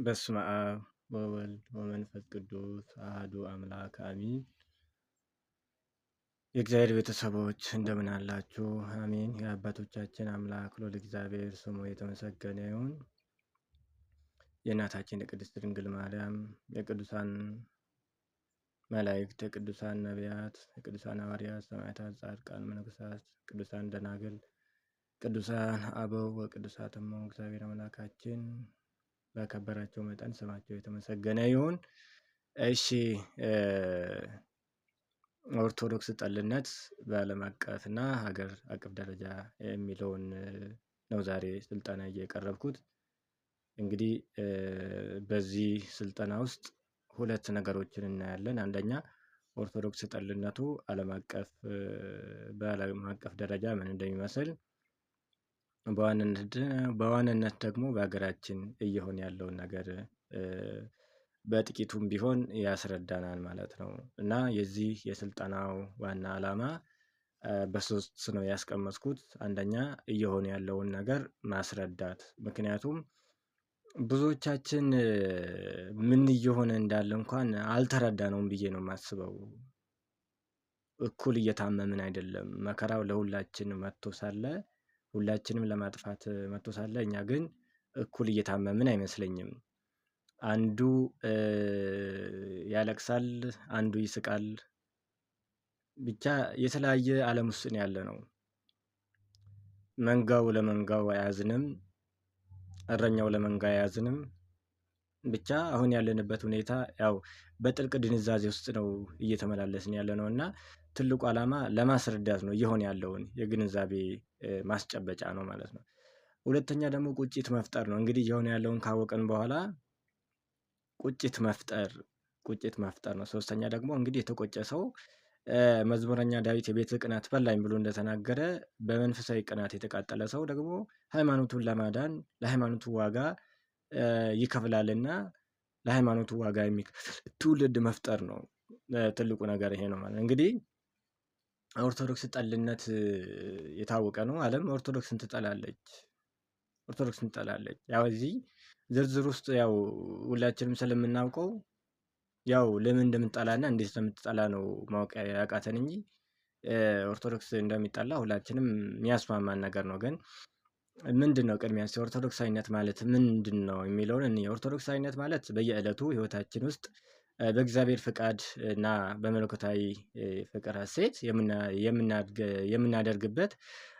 በስመ አብ ወወልድ ወመንፈስ ቅዱስ አሐዱ አምላክ አሚን። የእግዚአብሔር ቤተሰቦች እንደምን አላችሁ? አሜን። የአባቶቻችን አምላክ ልዑል እግዚአብሔር ስሙ የተመሰገነ ይሁን። የእናታችን የቅድስት ድንግል ማርያም የቅዱሳን መላእክት፣ የቅዱሳን ነቢያት፣ የቅዱሳን ሐዋርያት፣ ሰማዕታት፣ ጻድቃን፣ መነኮሳት፣ ቅዱሳን ደናግል፣ ቅዱሳን አበው ወቅዱሳት እሞ እግዚአብሔር አምላካችን በከበራቸው መጠን ስማቸው የተመሰገነ ይሁን። እሺ፣ ኦርቶዶክስ ጠልነት በዓለም አቀፍና ሀገር አቀፍ ደረጃ የሚለውን ነው ዛሬ ስልጠና እየቀረብኩት። እንግዲህ በዚህ ስልጠና ውስጥ ሁለት ነገሮችን እናያለን። አንደኛ ኦርቶዶክስ ጠልነቱ በዓለም አቀፍ ደረጃ ምን እንደሚመስል፣ በዋናነት ደግሞ በሀገራችን እየሆነ ያለውን ነገር በጥቂቱም ቢሆን ያስረዳናል ማለት ነው። እና የዚህ የስልጠናው ዋና ዓላማ በሶስት ነው ያስቀመጥኩት። አንደኛ እየሆነ ያለውን ነገር ማስረዳት። ምክንያቱም ብዙዎቻችን ምን እየሆነ እንዳለ እንኳን አልተረዳነውም ብዬ ነው የማስበው። እኩል እየታመምን አይደለም። መከራው ለሁላችን መጥቶ ሳለ፣ ሁላችንም ለማጥፋት መጥቶ ሳለ እኛ ግን እኩል እየታመምን አይመስለኝም። አንዱ ያለቅሳል፣ አንዱ ይስቃል። ብቻ የተለያየ ዓለም ውስጥ ነው ያለ ነው። መንጋው ለመንጋው አያዝንም፣ እረኛው ለመንጋ አያዝንም። ብቻ አሁን ያለንበት ሁኔታ ያው በጥልቅ ድንዛዜ ውስጥ ነው እየተመላለስን ያለ ነው እና ትልቁ ዓላማ ለማስረዳት ነው። እየሆነ ያለውን የግንዛቤ ማስጨበጫ ነው ማለት ነው። ሁለተኛ ደግሞ ቁጭት መፍጠር ነው። እንግዲህ እየሆነ ያለውን ካወቅን በኋላ ቁጭት መፍጠር ነው። ሶስተኛ ደግሞ እንግዲህ የተቆጨ ሰው መዝሙረኛ ዳዊት የቤት ቅናት በላኝ ብሎ እንደተናገረ፣ በመንፈሳዊ ቅናት የተቃጠለ ሰው ደግሞ ሃይማኖቱን ለማዳን ለሃይማኖቱ ዋጋ ይከፍላልና ለሃይማኖቱ ዋጋ የሚከፍል ትውልድ መፍጠር ነው። ትልቁ ነገር ይሄ ነው ማለት እንግዲህ ኦርቶዶክስ ጠልነት የታወቀ ነው። ዓለም ኦርቶዶክስን ትጠላለች። ያው እዚህ ዝርዝር ውስጥ ያው ሁላችንም ስለምናውቀው ያው ለምን እንደምትጠላና እንዴት እንደምትጠላ ነው ማወቅ ያቃተን እንጂ ኦርቶዶክስ እንደሚጠላ ሁላችንም የሚያስማማን ነገር ነው። ግን ምንድነው ቅድሚያ ኦርቶዶክሳዊነት ማለት ምንድነው የሚለውን ኦርቶዶክሳዊነት ማለት በየዕለቱ ህይወታችን ውስጥ በእግዚአብሔር ፍቃድ እና በመለኮታዊ ፍቅር ሐሴት የምናደርግበት፣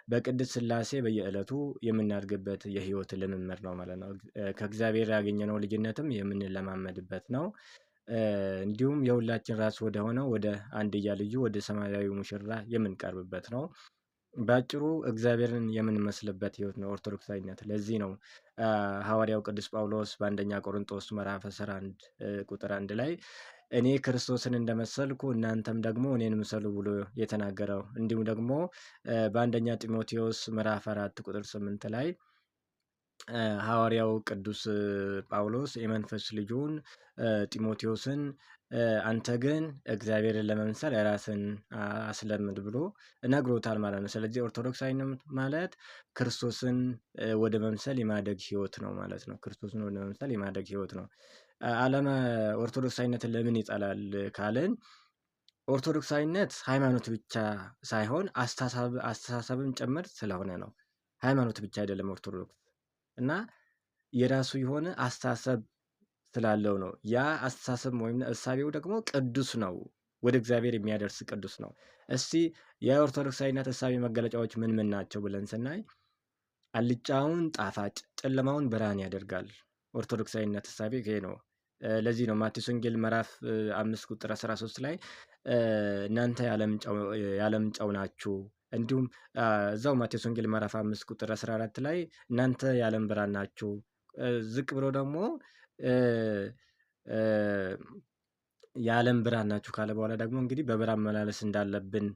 በቅድስት ሥላሴ በየዕለቱ የምናድግበት የህይወት ልምምድ ነው ማለት ነው። ከእግዚአብሔር ያገኘነው ልጅነትም የምንለማመድበት ነው። እንዲሁም የሁላችን ራስ ወደ ሆነው ወደ አንድያ ልጁ ወደ ሰማያዊ ሙሽራ የምንቀርብበት ነው። በአጭሩ እግዚአብሔርን የምንመስልበት ህይወት ነው ኦርቶዶክሳዊነት። ለዚህ ነው ሐዋርያው ቅዱስ ጳውሎስ በአንደኛ ቆሮንቶስ ምዕራፍ 11 ቁጥር 1 ላይ እኔ ክርስቶስን እንደመሰልኩ እናንተም ደግሞ እኔን ምሰሉ ብሎ የተናገረው። እንዲሁም ደግሞ በአንደኛ ጢሞቴዎስ ምዕራፍ 4 ቁጥር 8 ላይ ሐዋርያው ቅዱስ ጳውሎስ የመንፈስ ልጁን ጢሞቴዎስን አንተ ግን እግዚአብሔርን ለመምሰል ራስን አስለምድ ብሎ ነግሮታል ማለት ነው። ስለዚህ ኦርቶዶክሳዊነት ማለት ክርስቶስን ወደ መምሰል የማደግ ህይወት ነው ማለት ነው። ክርስቶስን ወደ መምሰል የማደግ ህይወት ነው። ዓለም ኦርቶዶክሳዊነትን ለምን ይጠላል ካልን፣ ኦርቶዶክሳዊነት ሃይማኖት ብቻ ሳይሆን አስተሳሰብም ጭምር ስለሆነ ነው። ሃይማኖት ብቻ አይደለም ኦርቶዶክስ እና የራሱ የሆነ አስተሳሰብ ስላለው ነው። ያ አስተሳሰብ ወይም እሳቤው ደግሞ ቅዱስ ነው፣ ወደ እግዚአብሔር የሚያደርስ ቅዱስ ነው። እስቲ የኦርቶዶክሳዊነት እሳቤ መገለጫዎች ምን ምን ናቸው ብለን ስናይ፣ አልጫውን ጣፋጭ ጨለማውን ብርሃን ያደርጋል። ኦርቶዶክሳዊነት እሳቤ ይሄ ነው። ለዚህ ነው ማቴዎስ ወንጌል ምዕራፍ 5 ቁጥር 13 ላይ እናንተ የዓለም ጨው ናችሁ። እንዲሁም እዛው ማቴዎስ ወንጌል ምዕራፍ 5 ቁጥር 14 ላይ እናንተ የዓለም ብርሃን ናችሁ። ዝቅ ብሎ ደግሞ የዓለም ብርሃን ናችሁ ካለ በኋላ ደግሞ እንግዲህ በብርሃን መላለስ እንዳለብን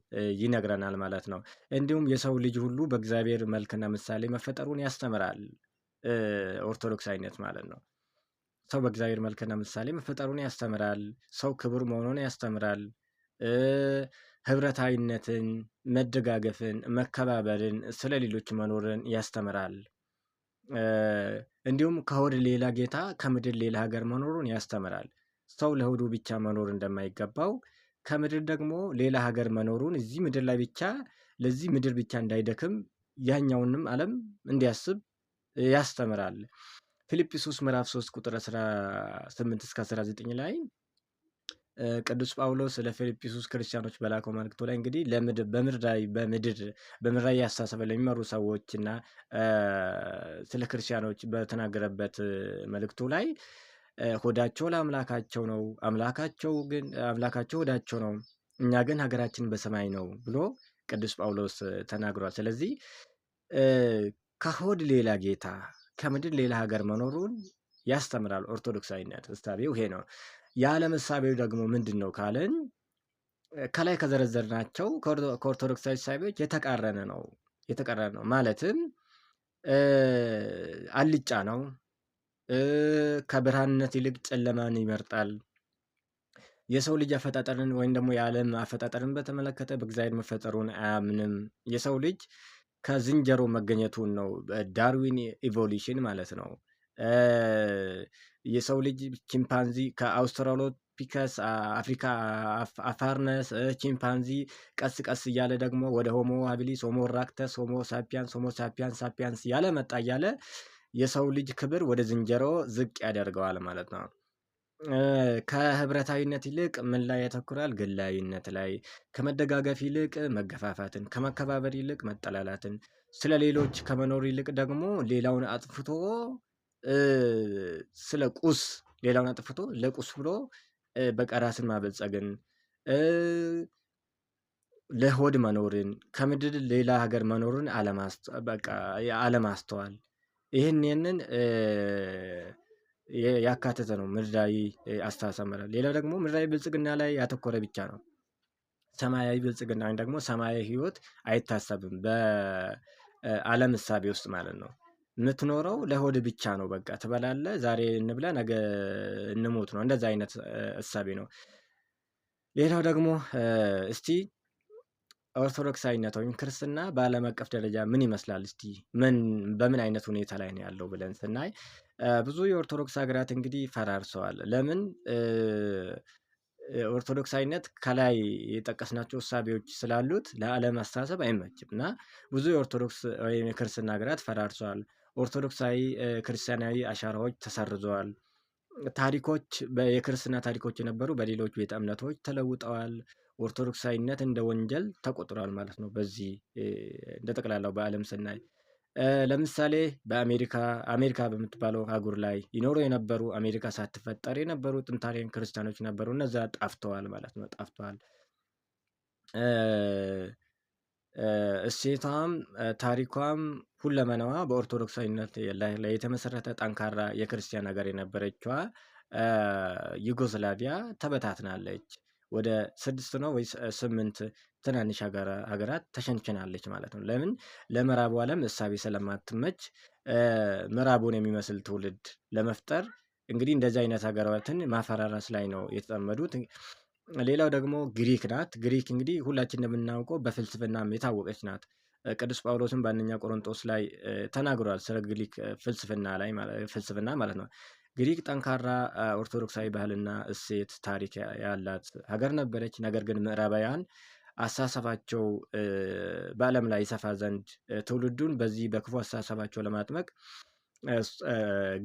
ይነግረናል ማለት ነው። እንዲሁም የሰው ልጅ ሁሉ በእግዚአብሔር መልክና ምሳሌ መፈጠሩን ያስተምራል ኦርቶዶክሳዊነት ማለት ነው። ሰው በእግዚአብሔር መልክና ምሳሌ መፈጠሩን ያስተምራል። ሰው ክቡር መሆኑን ያስተምራል። ህብረታዊነትን፣ መደጋገፍን፣ መከባበርን፣ ስለ ሌሎች መኖርን ያስተምራል። እንዲሁም ከሆድ ሌላ ጌታ ከምድር ሌላ ሀገር መኖሩን ያስተምራል። ሰው ለሆዱ ብቻ መኖር እንደማይገባው ከምድር ደግሞ ሌላ ሀገር መኖሩን እዚህ ምድር ላይ ብቻ ለዚህ ምድር ብቻ እንዳይደክም ያኛውንም ዓለም እንዲያስብ ያስተምራል። ፊልጵስዩስ ምዕራፍ 3 ቁጥር 18 እስከ 19 ላይ ቅዱስ ጳውሎስ ለፊልጵስዩስ ክርስቲያኖች በላከው መልእክቱ ላይ እንግዲህ በምድራዊ አስተሳሰብ ለሚመሩ ሰዎች እና ስለ ክርስቲያኖች በተናገረበት መልእክቱ ላይ ሆዳቸው ለአምላካቸው ነው፣ አምላካቸው ሆዳቸው ነው፣ እኛ ግን ሀገራችን በሰማይ ነው ብሎ ቅዱስ ጳውሎስ ተናግሯል። ስለዚህ ከሆድ ሌላ ጌታ ከምድር ሌላ ሀገር መኖሩን ያስተምራል። ኦርቶዶክሳዊነት እሳቤው ይሄ ነው። የዓለም እሳቤው ደግሞ ምንድን ነው ካልን ከላይ ከዘረዘርናቸው ከኦርቶዶክሳዊ እሳቤዎች የተቃረነ ነው። ማለትም አልጫ ነው። ከብርሃንነት ይልቅ ጨለማን ይመርጣል። የሰው ልጅ አፈጣጠርን ወይም ደግሞ የዓለም አፈጣጠርን በተመለከተ በእግዚአብሔር መፈጠሩን አያምንም። የሰው ልጅ ከዝንጀሮ መገኘቱን ነው፣ ዳርዊን ኢቮሉሽን ማለት ነው። የሰው ልጅ ቺምፓንዚ ከአውስትራሎፒከስ አፍሪካ አፋርነስ ቺምፓንዚ ቀስ ቀስ እያለ ደግሞ ወደ ሆሞ ሃቢሊስ፣ ሆሞ ራክተስ፣ ሆሞ ሳፒያንስ ሳፒያንስ ያለ መጣ እያለ የሰው ልጅ ክብር ወደ ዝንጀሮ ዝቅ ያደርገዋል ማለት ነው። ከህብረታዊነት ይልቅ ምን ላይ ያተኩራል? ግላዊነት ላይ። ከመደጋገፍ ይልቅ መገፋፋትን፣ ከመከባበር ይልቅ መጠላላትን፣ ስለ ሌሎች ከመኖር ይልቅ ደግሞ ሌላውን አጥፍቶ ስለ ቁስ ሌላውን አጥፍቶ ለቁስ ብሎ በቃ ራስን ማበልጸግን፣ ለሆድ መኖርን፣ ከምድር ሌላ ሀገር መኖርን አለማስተዋል ይህንን ያካተተ ነው ምድራዊ አስተሳሰብ ማለት። ሌላው ደግሞ ምድራዊ ብልጽግና ላይ ያተኮረ ብቻ ነው። ሰማያዊ ብልጽግና ወይም ደግሞ ሰማያዊ ህይወት አይታሰብም በዓለም እሳቤ ውስጥ ማለት ነው። የምትኖረው ለሆድ ብቻ ነው። በቃ ትበላለህ፣ ዛሬ እንብላ ነገ እንሞት ነው። እንደዛ አይነት እሳቤ ነው። ሌላው ደግሞ እስቲ ኦርቶዶክሳዊነት ወይም ክርስትና በዓለም አቀፍ ደረጃ ምን ይመስላል? እስቲ በምን አይነት ሁኔታ ላይ ነው ያለው ብለን ስናይ ብዙ የኦርቶዶክስ ሀገራት እንግዲህ ፈራርሰዋል። ለምን? ኦርቶዶክሳዊነት ከላይ የጠቀስናቸው እሳቤዎች ስላሉት ለዓለም አስተሳሰብ አይመችም እና ብዙ የኦርቶዶክስ ወይም የክርስትና ሀገራት ፈራርሰዋል። ኦርቶዶክሳዊ ክርስቲያናዊ አሻራዎች ተሰርዘዋል። ታሪኮች የክርስትና ታሪኮች የነበሩ በሌሎች ቤተ እምነቶች ተለውጠዋል። ኦርቶዶክሳዊነት እንደ ወንጀል ተቆጥሯል ማለት ነው። በዚህ እንደ ጠቅላላው በዓለም ስናይ ለምሳሌ አሜሪካ በምትባለው አህጉር ላይ ይኖሩ የነበሩ አሜሪካ ሳትፈጠር የነበሩ ጥንታውያን ክርስቲያኖች ነበሩ። እነዛ ጠፍተዋል ማለት ነው። ጠፍተዋል። እሴቷም ታሪኳም ሁለመናዋ በኦርቶዶክሳዊነት ላይ የተመሰረተ ጠንካራ የክርስቲያን ሀገር የነበረችዋ ዩጎስላቪያ ተበታትናለች። ወደ 6 ነው ወይ 8 ትናንሽ ሀገራት ተሸንሽናለች ማለት ነው። ለምን? ለምዕራቡ ዓለም እሳቤ ስለማትመች ምዕራቡን የሚመስል ትውልድ ለመፍጠር እንግዲህ እንደዚህ አይነት ሀገራትን ማፈራረስ ላይ ነው የተጠመዱት። ሌላው ደግሞ ግሪክ ናት። ግሪክ እንግዲህ ሁላችን እንደምናውቀው በፍልስፍናም የታወቀች ናት። ቅዱስ ጳውሎስም በአንደኛ ቆሮንጦስ ላይ ተናግሯል ስለ ግሪክ ፍልስፍና ማለት ነው። ግሪክ ጠንካራ ኦርቶዶክሳዊ ባህልና እሴት ታሪክ ያላት ሀገር ነበረች። ነገር ግን ምዕራባውያን አስተሳሰባቸው በዓለም ላይ ይሰፋ ዘንድ ትውልዱን በዚህ በክፉ አስተሳሰባቸው ለማጥመቅ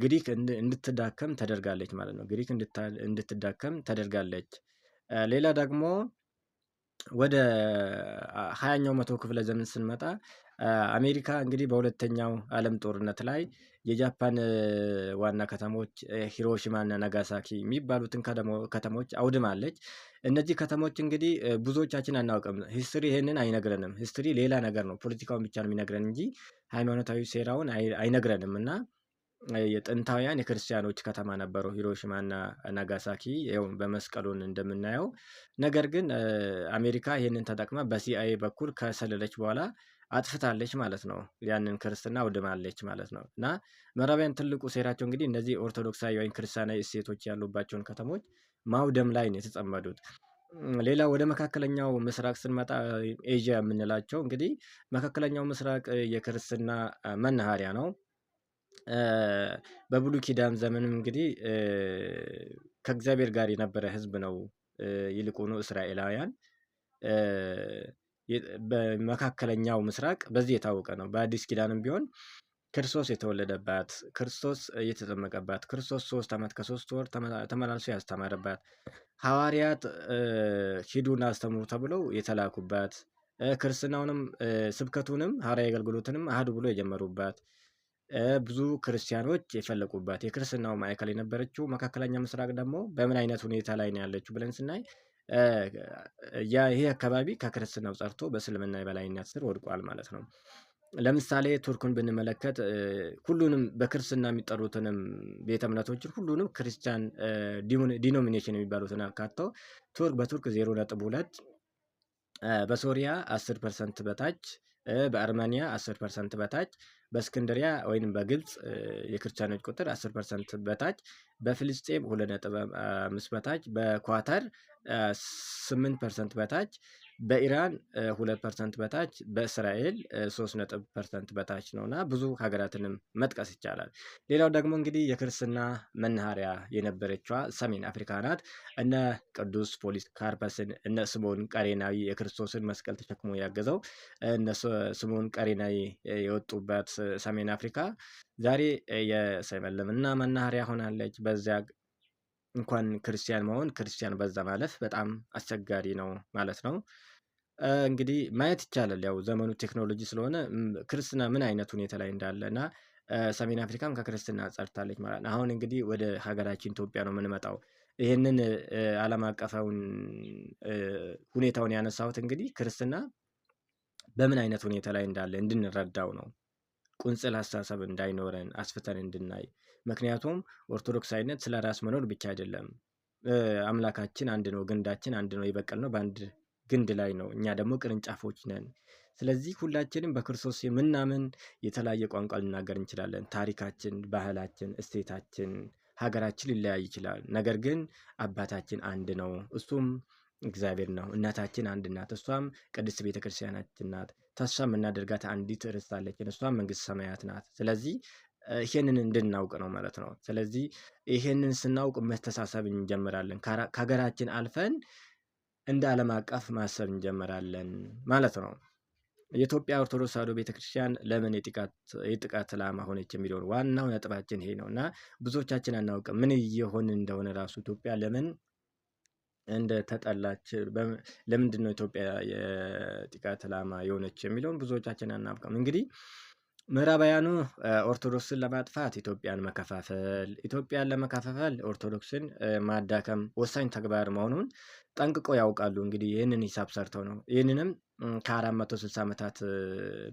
ግሪክ እንድትዳከም ተደርጋለች ማለት ነው። ግሪክ እንድትዳከም ተደርጋለች። ሌላ ደግሞ ወደ 20ኛው መቶ ክፍለ ዘመን ስንመጣ አሜሪካ እንግዲህ በሁለተኛው ዓለም ጦርነት ላይ የጃፓን ዋና ከተሞች ሂሮሺማ እና ናጋሳኪ የሚባሉትን ከተሞች አውድማለች። እነዚህ ከተሞች እንግዲህ ብዙዎቻችን አናውቅም። ሂስትሪ ይሄንን አይነግረንም። ሂስትሪ ሌላ ነገር ነው። ፖለቲካውን ብቻ ነው የሚነግረን እንጂ ሃይማኖታዊ ሴራውን አይነግረንም። እና የጥንታውያን የክርስቲያኖች ከተማ ነበሩ ሂሮሺማ እና ናጋሳኪ ይኸው በመስቀሉን እንደምናየው። ነገር ግን አሜሪካ ይህንን ተጠቅማ በሲአይኤ በኩል ከሰለለች በኋላ አጥፍታለች ማለት ነው። ያንን ክርስትና አውድማለች ማለት ነው። እና ምዕራባውያን ትልቁ ሴራቸው እንግዲህ እነዚህ ኦርቶዶክሳዊ ወይም ክርስቲያናዊ እሴቶች ያሉባቸውን ከተሞች ማውደም ላይ ነው የተጠመዱት። ሌላ ወደ መካከለኛው ምስራቅ ስንመጣ ኤዥያ የምንላቸው እንግዲህ መካከለኛው ምስራቅ የክርስትና መናኸሪያ ነው። በብሉይ ኪዳን ዘመንም እንግዲህ ከእግዚአብሔር ጋር የነበረ ሕዝብ ነው። ይልቁኑ እስራኤላውያን በመካከለኛው ምስራቅ በዚህ የታወቀ ነው። በአዲስ ኪዳንም ቢሆን ክርስቶስ የተወለደባት፣ ክርስቶስ የተጠመቀባት፣ ክርስቶስ 3 ዓመት ከ3 ወር ተመላልሶ ያስተማረባት፣ ሐዋርያት ሂዱና አስተምሩ ተብለው የተላኩባት፣ ክርስትናውንም ስብከቱንም ሐዋርያዊ አገልግሎትንም አህዱ ብሎ የጀመሩባት፣ ብዙ ክርስቲያኖች የፈለቁባት፣ የክርስትናው ማዕከል የነበረችው መካከለኛ ምስራቅ ደግሞ በምን አይነት ሁኔታ ላይ ነው ያለችው ብለን ስናይ ይህ አካባቢ ከክርስትናው ጸርቶ በእስልምና የበላይነት ስር ወድቋል ማለት ነው። ለምሳሌ ቱርክን ብንመለከት ሁሉንም በክርስትና የሚጠሩትንም ቤተ እምነቶችን ሁሉንም ክርስቲያን ዲኖሚኔሽን የሚባሉትን አካተው በቱርክ 0.2፣ በሶሪያ 10% በታች፣ በአርሜኒያ 10% በታች፣ በእስክንድሪያ ወይም በግብፅ የክርስቲያኖች ቁጥር 10% በታች፣ በፍልስጤም 2.5 በታች፣ በኳታር 8% በታች፣ በኢራን 2% በታች፣ በእስራኤል 3% በታች ነው እና ብዙ ሀገራትንም መጥቀስ ይቻላል። ሌላው ደግሞ እንግዲህ የክርስትና መናኸሪያ የነበረችዋ ሰሜን አፍሪካ ናት። እነ ቅዱስ ፖሊካርፐስን እነ ስምዖን ቀሬናዊ የክርስቶስን መስቀል ተሸክሞ ያገዘው እነ ስምዖን ቀሬናዊ የወጡበት ሰሜን አፍሪካ ዛሬ የእስልምና መናኸሪያ ሆናለች። በዚያ እንኳን ክርስቲያን መሆን ክርስቲያን በዛ ማለፍ በጣም አስቸጋሪ ነው ማለት ነው። እንግዲህ ማየት ይቻላል ያው ዘመኑ ቴክኖሎጂ ስለሆነ ክርስትና ምን አይነት ሁኔታ ላይ እንዳለ እና ሰሜን አፍሪካም ከክርስትና ጸድታለች ማለት ነው። አሁን እንግዲህ ወደ ሀገራችን ኢትዮጵያ ነው የምንመጣው። ይህንን ዓለም አቀፋውን ሁኔታውን ያነሳሁት እንግዲህ ክርስትና በምን አይነት ሁኔታ ላይ እንዳለ እንድንረዳው ነው። ቁንጽል አስተሳሰብ እንዳይኖረን አስፍተን እንድናይ። ምክንያቱም ኦርቶዶክሳዊነት ስለ ራስ መኖር ብቻ አይደለም። አምላካችን አንድ ነው፣ ግንዳችን አንድ ነው፣ የበቀልነው በአንድ ግንድ ላይ ነው። እኛ ደግሞ ቅርንጫፎች ነን። ስለዚህ ሁላችንም በክርስቶስ የምናምን የተለያየ ቋንቋ ልናገር እንችላለን። ታሪካችን፣ ባህላችን፣ እሴታችን፣ ሀገራችን ሊለያይ ይችላል። ነገር ግን አባታችን አንድ ነው፣ እሱም እግዚአብሔር ነው። እናታችን አንድ ናት፣ እሷም ቅድስት ቤተክርስቲያናችን ናት። ተስፋ የምናደርጋት አንዲት ርስት አለችን፣ እሷም መንግስተ ሰማያት ናት። ስለዚህ ይሄንን እንድናውቅ ነው ማለት ነው። ስለዚህ ይሄንን ስናውቅ መተሳሰብ እንጀምራለን። ከሀገራችን አልፈን እንደ ዓለም አቀፍ ማሰብ እንጀምራለን ማለት ነው። የኢትዮጵያ ኦርቶዶክስ ተዋሕዶ ቤተክርስቲያን ለምን የጥቃት ኢላማ ሆነች የሚለውን ዋናው ነጥባችን ይሄ ነው እና ብዙዎቻችን አናውቅም ምን እየሆን እንደሆነ ራሱ ኢትዮጵያ ለምን እንደተጠላች ለምንድን ነው ኢትዮጵያ የጥቃት ኢላማ የሆነች የሚለውን ብዙዎቻችን አናውቅም። እንግዲህ ምዕራባውያኑ ኦርቶዶክስን ለማጥፋት ኢትዮጵያን መከፋፈል፣ ኢትዮጵያን ለመከፋፈል ኦርቶዶክስን ማዳከም ወሳኝ ተግባር መሆኑን ጠንቅቆ ያውቃሉ። እንግዲህ ይህንን ሂሳብ ሰርተው ነው ይህንንም ከ460 ዓመታት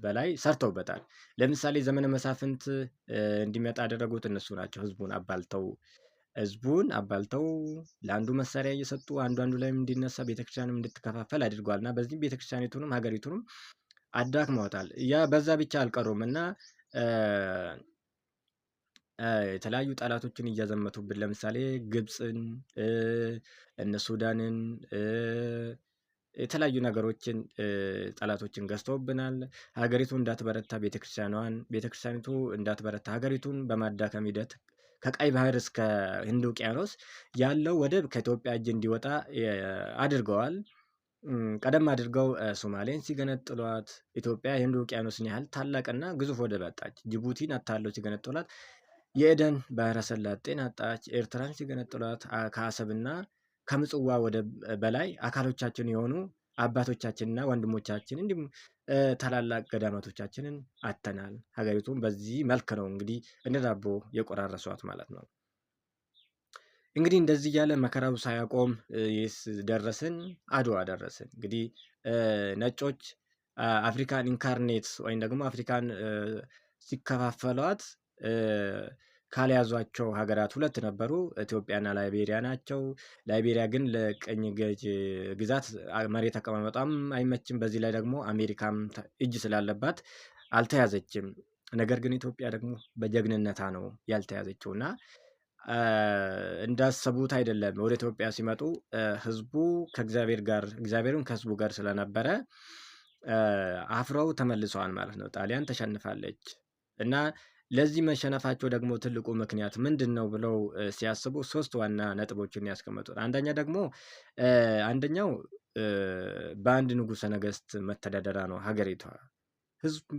በላይ ሰርተውበታል። ለምሳሌ ዘመነ መሳፍንት እንዲመጣ ያደረጉት እነሱ ናቸው። ህዝቡን አባልተው ለአንዱ መሳሪያ እየሰጡ አንዱ ላይም እንዲነሳ ቤተክርስቲያንም እንድትከፋፈል አድርጓል እና በዚህም ቤተክርስቲያኒቱንም ሀገሪቱንም አዳክመውታል። ያ በዛ ብቻ አልቀሩም እና የተለያዩ ጠላቶችን እያዘመቱብን ለምሳሌ ግብፅን፣ እነ ሱዳንን፣ የተለያዩ ነገሮችን ጠላቶችን ገዝተውብናል። ሀገሪቱ እንዳትበረታ ቤተክርስቲያኒቱ እንዳትበረታ ሀገሪቱን በማዳከም ሂደት ከቀይ ባህር እስከ ህንድ ውቅያኖስ ያለው ወደብ ከኢትዮጵያ እጅ እንዲወጣ አድርገዋል። ቀደም አድርገው ሶማሌን ሲገነጥሏት ኢትዮጵያ የህንድ ውቅያኖስን ያህል ታላቅና ግዙፍ ወደብ አጣች። ጅቡቲን አታለው ሲገነጥሏት የኤደን ባህረ ሰላጤን አጣች። ኤርትራን ሲገነጥሏት ከአሰብና ከምጽዋ ወደብ በላይ አካሎቻችን የሆኑ አባቶቻችንና ወንድሞቻችን እንዲሁም ታላላቅ ገዳማቶቻችንን አጥተናል። ሀገሪቱን በዚህ መልክ ነው እንግዲህ እንደ ዳቦ የቆራረሷት ማለት ነው። እንግዲህ እንደዚህ እያለ መከራው ሳያቆም ደረስን፣ አድዋ ደረስን። እንግዲህ ነጮች አፍሪካን ኢንካርኔት ወይም ደግሞ አፍሪካን ሲከፋፈሏት ካልያዟቸው ሀገራት 2 ነበሩ፣ ኢትዮጵያና ላይቤሪያ ናቸው። ላይቤሪያ ግን ለቀኝ ገዥ ግዛት መሬት አቀማመጧም አይመችም። በዚህ ላይ ደግሞ አሜሪካም እጅ ስላለባት አልተያዘችም። ነገር ግን ኢትዮጵያ ደግሞ በጀግንነታ ነው ያልተያዘችው እና እንዳሰቡት አይደለም። ወደ ኢትዮጵያ ሲመጡ ህዝቡ እግዚአብሔርም ከህዝቡ ጋር ስለነበረ አፍረው ተመልሰዋል ማለት ነው። ጣሊያን ተሸንፋለች እና ለዚህ መሸነፋቸው ደግሞ ትልቁ ምክንያት ምንድን ነው ብለው ሲያስቡ 3 ዋና ነጥቦችን ያስቀመጡት። አንደኛው በአንድ ንጉሠ ነገሥት መተዳደሪያ ነው ሀገሪቷ።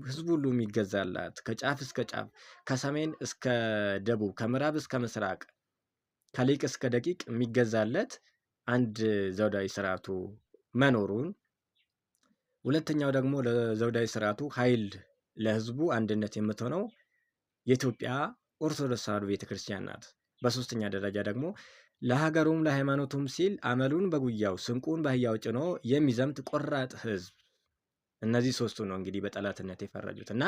ህዝብ ሁሉ የሚገዛላት ከጫፍ እስከ ጫፍ፣ ከሰሜን እስከ ደቡብ፣ ከምዕራብ እስከ ምስራቅ፣ ከሊቅ እስከ ደቂቅ የሚገዛለት አንድ ዘውዳዊ ስርዓቱ መኖሩን፣ ሁለተኛው ደግሞ ለዘውዳዊ ስርዓቱ ኃይል ለህዝቡ አንድነት የምትሆነው የኢትዮጵያ ኦርቶዶክስ ተዋሕዶ ቤተክርስቲያን ናት። በሶስተኛ ደረጃ ደግሞ ለሀገሩም ለሃይማኖቱም ሲል አመሉን በጉያው ስንቁን በአህያው ጭኖ የሚዘምት ቆራጥ ህዝብ። እነዚህ ሶስቱ ነው እንግዲህ በጠላትነት የፈረጁት እና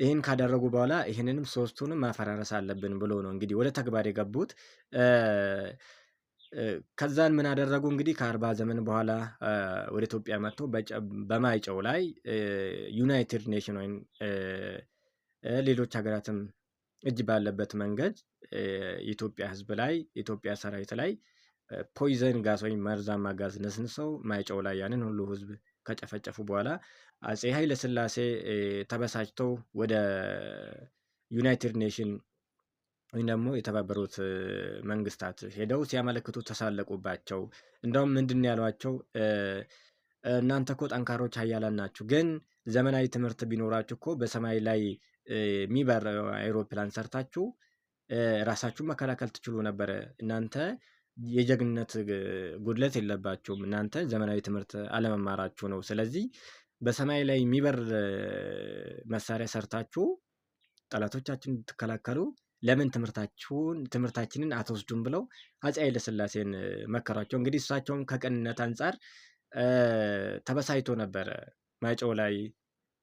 ይህን ካደረጉ በኋላ ይህንንም ሶስቱንም ማፈራረስ አለብን ብሎ ነው እንግዲህ ወደ ተግባር የገቡት። ከዛን ምን አደረጉ እንግዲህ ከ40 ዘመን በኋላ ወደ ኢትዮጵያ መጥቶ በማይጨው ላይ ዩናይትድ ኔሽን ወይም ሌሎች ሀገራትም እጅ ባለበት መንገድ የኢትዮጵያ ህዝብ ላይ የኢትዮጵያ ሰራዊት ላይ ፖይዘን ጋዝ ወይም መርዛማ ጋዝ ነስንሰው ማይጨው ላይ ያንን ሁሉ ህዝብ ከጨፈጨፉ በኋላ አፄ ኃይለ ሥላሴ ተበሳጭተው ወደ ዩናይትድ ኔሽን ወይም ደግሞ የተባበሩት መንግስታት ሄደው ሲያመለክቱ ተሳለቁባቸው። እንደውም ምንድን ያሏቸው እናንተ እኮ ጠንካሮች ኃያላን ናችሁ፣ ግን ዘመናዊ ትምህርት ቢኖራችሁ እኮ በሰማይ ላይ የሚበር አይሮፕላን ሰርታችሁ ራሳችሁን መከላከል ትችሉ ነበረ። እናንተ የጀግንነት ጉድለት የለባችሁም። እናንተ ዘመናዊ ትምህርት አለመማራችሁ ነው። ስለዚህ በሰማይ ላይ የሚበር መሳሪያ ሰርታችሁ ጠላቶቻችን ትከላከሉ ለምን ትምህርታችንን አትወስዱም ብለው አፄ ኃይለ ሥላሴን መከሯቸው። እንግዲህ እሳቸውም ከቅንነት አንጻር ተበሳይቶ ነበረ። ማይጨው ላይ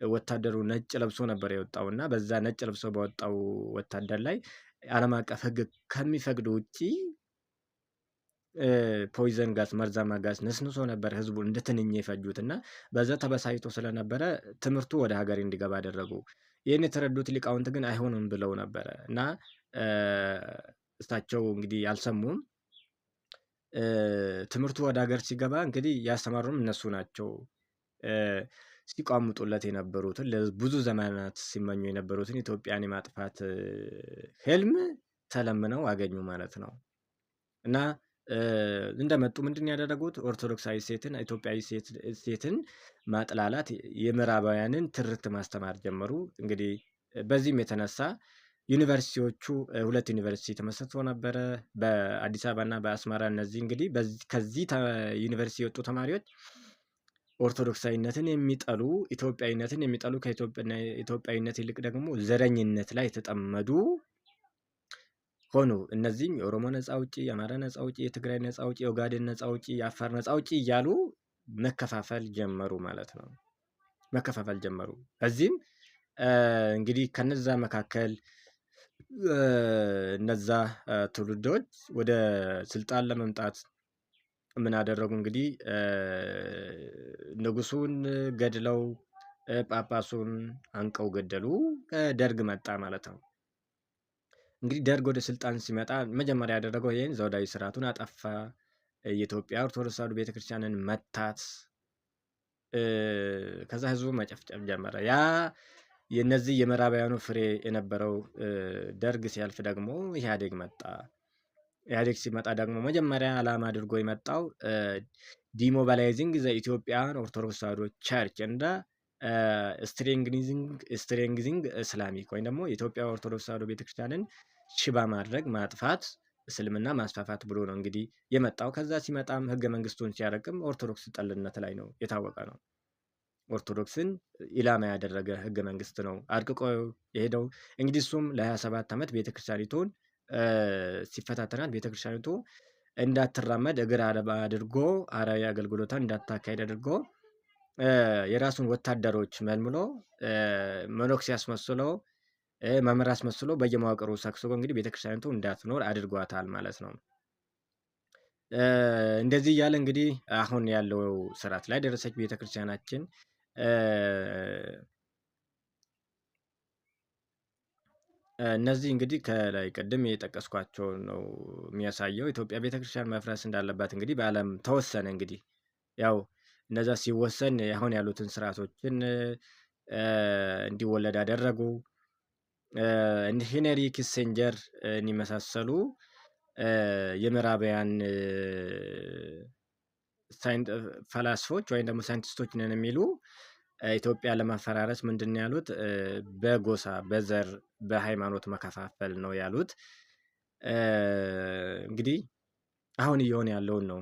ወታደሩ ነጭ ለብሶ ነበር የወጣው እና በዛ ነጭ ለብሶ በወጣው ወታደር ላይ ዓለም አቀፍ ሕግ ከሚፈቅዱ ውጪ ፖይዘን ጋዝ መርዛማ ጋዝ ነስንሶ ነበር ህዝቡ እንደ ትንኝ የፈጁት እና በዛ ተበሳይቶ ስለነበረ ትምህርቱ ወደ ሀገር እንዲገባ አደረጉ። ይህን የተረዱት ሊቃውንት ግን አይሆንም ብለው ነበረ እና እሳቸው እንግዲህ አልሰሙም። ትምህርቱ ወደ ሀገር ሲገባ እንግዲህ ያስተማሩም እነሱ ናቸው። ሲቋምጡለት የነበሩትን ለብዙ ዘመናት ሲመኙ የነበሩትን ኢትዮጵያን የማጥፋት ህልም ተለምነው አገኙ ማለት ነው እና እንደመጡ ምንድን ያደረጉት ኦርቶዶክሳዊ ሴትን ኢትዮጵያዊ ሴትን ማጥላላት የምዕራባውያንን ትርክት ማስተማር ጀመሩ። እንግዲህ በዚህም የተነሳ ዩኒቨርሲቲዎቹ 2 ዩኒቨርሲቲ ተመስርቶ ነበረ በአዲስ አበባ እና በአስመራ። እነዚህ እንግዲህ ከዚህ ዩኒቨርሲቲ የወጡ ተማሪዎች ኦርቶዶክሳዊነትን የሚጠሉ ኢትዮጵያዊነትን የሚጠሉ ከኢትዮጵያዊነት ይልቅ ደግሞ ዘረኝነት ላይ የተጠመዱ ሆኑ። እነዚህም የኦሮሞ ነፃ አውጪ፣ የአማራ ነፃ አውጪ፣ የትግራይ ነፃ አውጪ፣ የኦጋዴን ነፃ አውጪ፣ የአፋር ነፃ አውጪ እያሉ መከፋፈል ጀመሩ ማለት ነው። መከፋፈል ጀመሩ። እዚህም እንግዲህ ከነዛ መካከል እነዛ ትውልዶች ወደ ስልጣን ለመምጣት ምን አደረጉ እንግዲህ ንጉሱን ገድለው ጳጳሱን አንቀው ገደሉ። ደርግ መጣ ማለት ነው። እንግዲህ ደርግ ወደ ስልጣን ሲመጣ መጀመሪያ ያደረገው ይህን ዘውዳዊ ስርዓቱን አጠፋ። የኢትዮጵያ ኦርቶዶክስ ተዋሕዶ ቤተክርስቲያንን መታት። ከዛ ህዝቡ መጨፍጨፍ ጀመረ። ያ የነዚህ የምዕራባውያኑ ፍሬ የነበረው ደርግ ሲያልፍ ደግሞ ኢህአዴግ መጣ። ኢህአዴግ ሲመጣ ደግሞ መጀመሪያ ዓላማ አድርጎ የመጣው ዲሞባላይዚንግ ዘ ኢትዮጵያን ኦርቶዶክስ ተዋሕዶ ቸርች እንደ ስትሬንግዚንግ እስላሚክ ወይም ደግሞ የኢትዮጵያ ኦርቶዶክስ ተዋሕዶ ቤተክርስቲያንን ሽባ ማድረግ ማጥፋት፣ እስልምና ማስፋፋት ብሎ ነው እንግዲህ የመጣው። ከዛ ሲመጣም ህገ መንግስቱን ሲያረቅም ኦርቶዶክስ ጠልነት ላይ ነው የታወቀ ነው። ኦርቶዶክስን ኢላማ ያደረገ ህገ መንግስት ነው አርቅቆ የሄደው። እንግዲህ እሱም ለ27 ዓመት ቤተክርስቲያኒቱን ሲፈታተናት ቤተክርስቲያኒቱ እንዳትራመድ እግር አልባ አድርጎ አራዊ አገልግሎቷን እንዳታካሄድ አድርጎ የራሱን ወታደሮች መልምሎ መነኩሴ አስመስሎ መምህር አስመስሎ በየመዋቅሩ ሰክስቦ እንግዲህ ቤተክርስቲያኒቱ እንዳትኖር አድርጓታል ማለት ነው። እንደዚህ እያለ እንግዲህ አሁን ያለው ስርዓት ላይ ደረሰች ቤተክርስቲያናችን። እነዚህ እንግዲህ ከላይ ቅድም የጠቀስኳቸው ነው የሚያሳየው። ኢትዮጵያ ቤተክርስቲያን መፍረስ እንዳለባት እንግዲህ በዓለም ተወሰነ። እንግዲህ ያው እነዛ ሲወሰን አሁን ያሉትን ስርዓቶችን እንዲወለድ አደረጉ። እንደ ሄነሪ ኪሴንጀር የመሳሰሉ የምዕራባውያን ፈላስፎች ወይም ደግሞ ሳይንቲስቶች ነን የሚሉ ኢትዮጵያ ለማፈራረስ ምንድን ነው ያሉት? በጎሳ በዘር በሃይማኖት መከፋፈል ነው ያሉት። እንግዲህ አሁን እየሆነ ያለውን ነው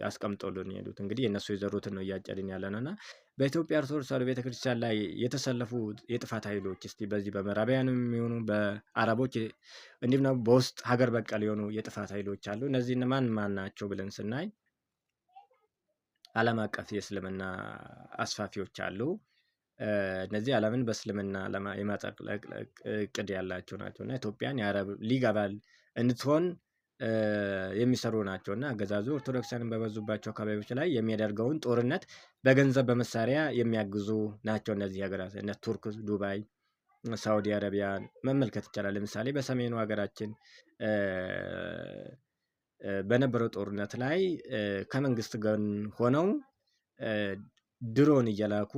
ያስቀምጠውልን የሄዱት። እንግዲህ የእነሱ የዘሩትን ነው እያጨድን ያለ ነው እና በኢትዮጵያ ኦርቶዶክስ ተዋሕዶ ቤተክርስቲያን ላይ የተሰለፉ የጥፋት ኃይሎች እስቲ በዚህ በምዕራባውያንም የሚሆኑ በአረቦች እንዲሁም ደግሞ በውስጥ ሀገር በቀል የሆኑ የጥፋት ኃይሎች አሉ። እነዚህ ማን ማን ናቸው ብለን ስናይ ዓለም አቀፍ የእስልምና አስፋፊዎች አሉ። እነዚህ ዓለምን በእስልምና የማጠቅለቅ እቅድ ያላቸው ናቸው እና ኢትዮጵያን የአረብ ሊግ አባል እንድትሆን የሚሰሩ ናቸው እና አገዛዙ ኦርቶዶክሳውያን በበዙባቸው አካባቢዎች ላይ የሚያደርገውን ጦርነት በገንዘብ በመሳሪያ የሚያግዙ ናቸው። እነዚህ ሀገራት እነ ቱርክ፣ ዱባይ፣ ሳውዲ አረቢያን መመልከት ይቻላል። ለምሳሌ በሰሜኑ ሀገራችን በነበረው ጦርነት ላይ ከመንግስት ጎን ሆነው ድሮን እየላኩ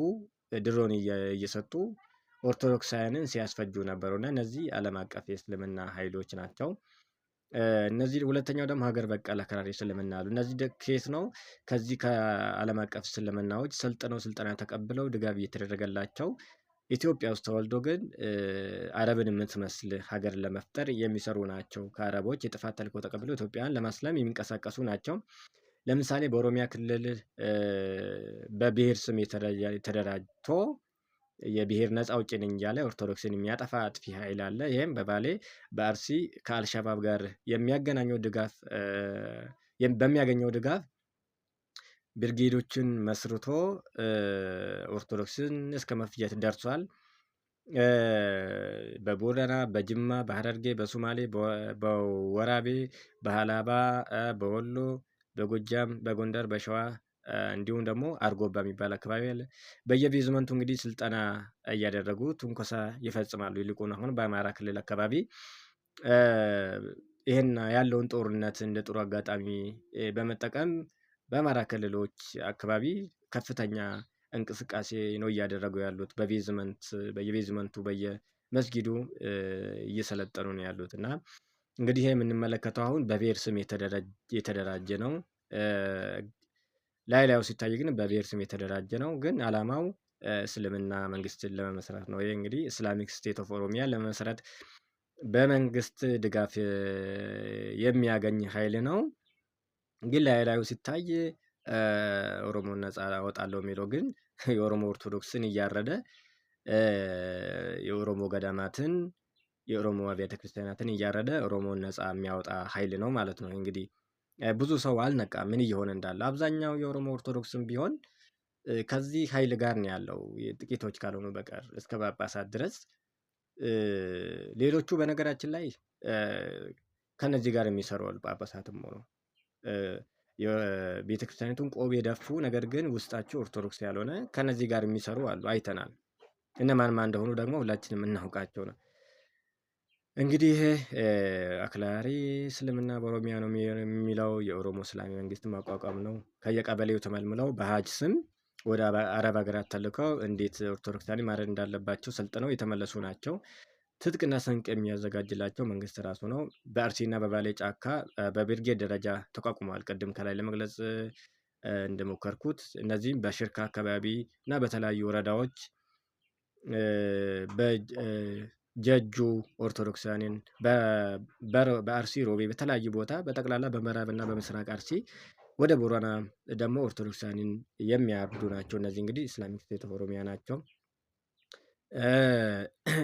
ድሮን እየሰጡ ኦርቶዶክሳውያንን ሲያስፈጁ ነበሩ እና እነዚህ ዓለም አቀፍ የእስልምና ኃይሎች ናቸው። እነዚህ ሁለተኛው ደግሞ ሀገር በቀል አክራሪ እስልምና አሉ። እነዚህ ከየት ነው? ከዚህ ከዓለም አቀፍ እስልምናዎች ሰልጥነው ስልጠና ተቀብለው ድጋፍ እየተደረገላቸው ኢትዮጵያ ውስጥ ተወልዶ ግን አረብን የምትመስል ሀገር ለመፍጠር የሚሰሩ ናቸው። ከአረቦች የጥፋት ተልዕኮ ተቀብለው ኢትዮጵያን ለማስለም የሚንቀሳቀሱ ናቸው። ለምሳሌ በኦሮሚያ ክልል በብሔር ስም ተደራጅቶ የብሔር ነፃ አውጪ ነኝ እያለ ኦርቶዶክስን የሚያጠፋ አጥፊ ኃይል አለ። ይህም በባሌ በአርሲ ከአልሸባብ ጋር በሚያገኘው ድጋፍ ብርጌዶችን መስርቶ ኦርቶዶክስን እስከ መፍጀት ደርሷል። በቦረና፣ በጅማ፣ በሐረርጌ፣ በሶማሌ፣ በወራቤ፣ በሀላባ፣ በወሎ፣ በጎጃም፣ በጎንደር፣ በሸዋ እንዲሁም ደግሞ አርጎባ የሚባል አካባቢ አለ። በየቤዝመንቱ እንግዲህ ስልጠና እያደረጉ ትንኮሳ ይፈጽማሉ። ይልቁን አሁን በአማራ ክልል አካባቢ ይህን ያለውን ጦርነት እንደ ጥሩ አጋጣሚ በመጠቀም በአማራ ክልሎች አካባቢ ከፍተኛ እንቅስቃሴ ነው እያደረጉ ያሉት። በየቤዝመንቱ በየመስጊዱ እየሰለጠኑ ነው ያሉት እና እንግዲህ ይሄ የምንመለከተው አሁን በብሔር ስም የተደራጀ ነው። ላዩ ሲታይ ግን በብሔር ስም የተደራጀ ነው። ግን ዓላማው እስልምና መንግስትን ለመመስረት ነው። ይሄ እንግዲህ ኢስላሚክ ስቴት ኦፍ ኦሮሚያ ለመመስረት በመንግስት ድጋፍ የሚያገኝ ኃይል ነው። ግን ላዩ ሲታይ ኦሮሞን ነፃ አወጣለሁ የሚለው ግን የኦሮሞ ኦርቶዶክስን እያረደ የኦሮሞ ገዳማትን የኦሮሞ አብያተ ክርስቲያናትን እያረደ ኦሮሞን ነፃ የሚያወጣ ኃይል ነው ማለት ነው። እንግዲህ ብዙ ሰው አልነቃም ምን እየሆነ እንዳለ። አብዛኛው የኦሮሞ ኦርቶዶክስም ቢሆን ከዚህ ኃይል ጋር ነው ያለው ጥቂቶች ካልሆኑ በቀር እስከ ጳጳሳት ድረስ። ሌሎቹ በነገራችን ላይ ከነዚህ ጋር የሚሰሩ ጳጳሳትም ሆኖ የቤተክርስቲያኒቱን ቆብ የደፉ ነገር ግን ውስጣቸው ኦርቶዶክስ ያልሆነ ከነዚህ ጋር የሚሰሩ አሉ፣ አይተናል። እነማን ማን እንደሆኑ ደግሞ ሁላችንም እናውቃቸው ነው። እንግዲህ አክራሪ እስልምና በኦሮሚያ ነው የሚለው የኦሮሞ እስላሚ መንግስት ማቋቋም ነው። ከየቀበሌው ተመልምለው በሀጅ ስም ወደ አረብ ሀገራት ተልከው እንዴት ኦርቶዶክሳውያን ማረድ እንዳለባቸው ሰልጥነው የተመለሱ ናቸው። ትጥቅና ስንቅ የሚያዘጋጅላቸው መንግስት ራሱ ነው። በአርሲና በባሌ ጫካ በብርጌድ ደረጃ ተቋቁመዋል። ቅድም ከላይ ለመግለጽ እንደሞከርኩት እነዚህም በሽርካ አካባቢ እና በተለያዩ ወረዳዎች በጀጁ ኦርቶዶክሳውያንን በአርሲ ሮቤ በተለያዩ ቦታ በጠቅላላ በምዕራብና በምስራቅ አርሲ ወደ ቦረና ደግሞ ኦርቶዶክሳውያንን የሚያርዱ ናቸው። እነዚህ እንግዲህ ኢስላሚክ ስቴት ኦፍ ኦሮሚያ ናቸው።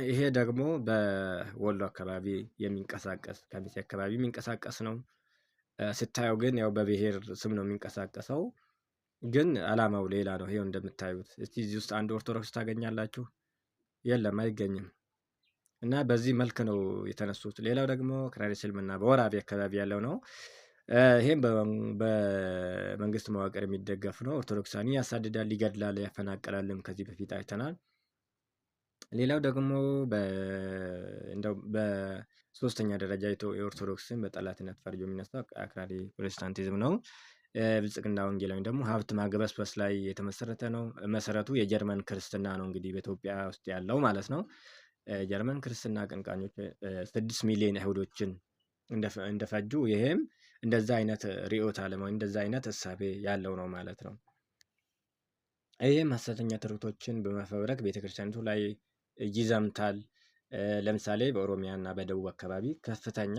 ይሄ ደግሞ በወሎ አካባቢ የሚንቀሳቀስ ከሚሴ አካባቢ የሚንቀሳቀስ ነው። ስታየው ግን ያው በብሔር ስም ነው የሚንቀሳቀሰው፣ ግን ዓላማው ሌላ ነው። ይሄው እንደምታዩት። እስቲ እዚህ ውስጥ አንድ ኦርቶዶክስ ታገኛላችሁ? የለም፣ አይገኝም። እና በዚህ መልክ ነው የተነሱት። ሌላው ደግሞ አክራሪ እስልምና በወራቤ አካባቢ ያለው ነው። ይሄም በመንግስት መዋቅር የሚደገፍ ነው። ኦርቶዶክሳን ያሳድዳል፣ ይገድላል፣ ያፈናቅላልም ከዚህ በፊት አይተናል። ሌላው ደግሞ በሶስተኛ ደረጃ የኦርቶዶክስን በጠላትነት ፈርጆ የሚነሳው አክራሪ ፕሮቴስታንቲዝም ነው። ብልጽግና ወንጌላዊ ደግሞ ሀብት ማግበስበስ ላይ የተመሰረተ ነው። መሰረቱ የጀርመን ክርስትና ነው እንግዲህ በኢትዮጵያ ውስጥ ያለው ማለት ነው። ጀርመን ክርስትና አቀንቃኞች 6 ሚሊዮን አይሁዶችን እንደፈጁ ይሄም እንደዛ አይነት ርዕዮተ ዓለም ወይም እንደዛ አይነት እሳቤ ያለው ነው ማለት ነው። ይህም ሐሰተኛ ትርክቶችን በመፈብረክ ቤተክርስቲያኒቱ ላይ ይዘምታል። ለምሳሌ በኦሮሚያ እና በደቡብ አካባቢ ከፍተኛ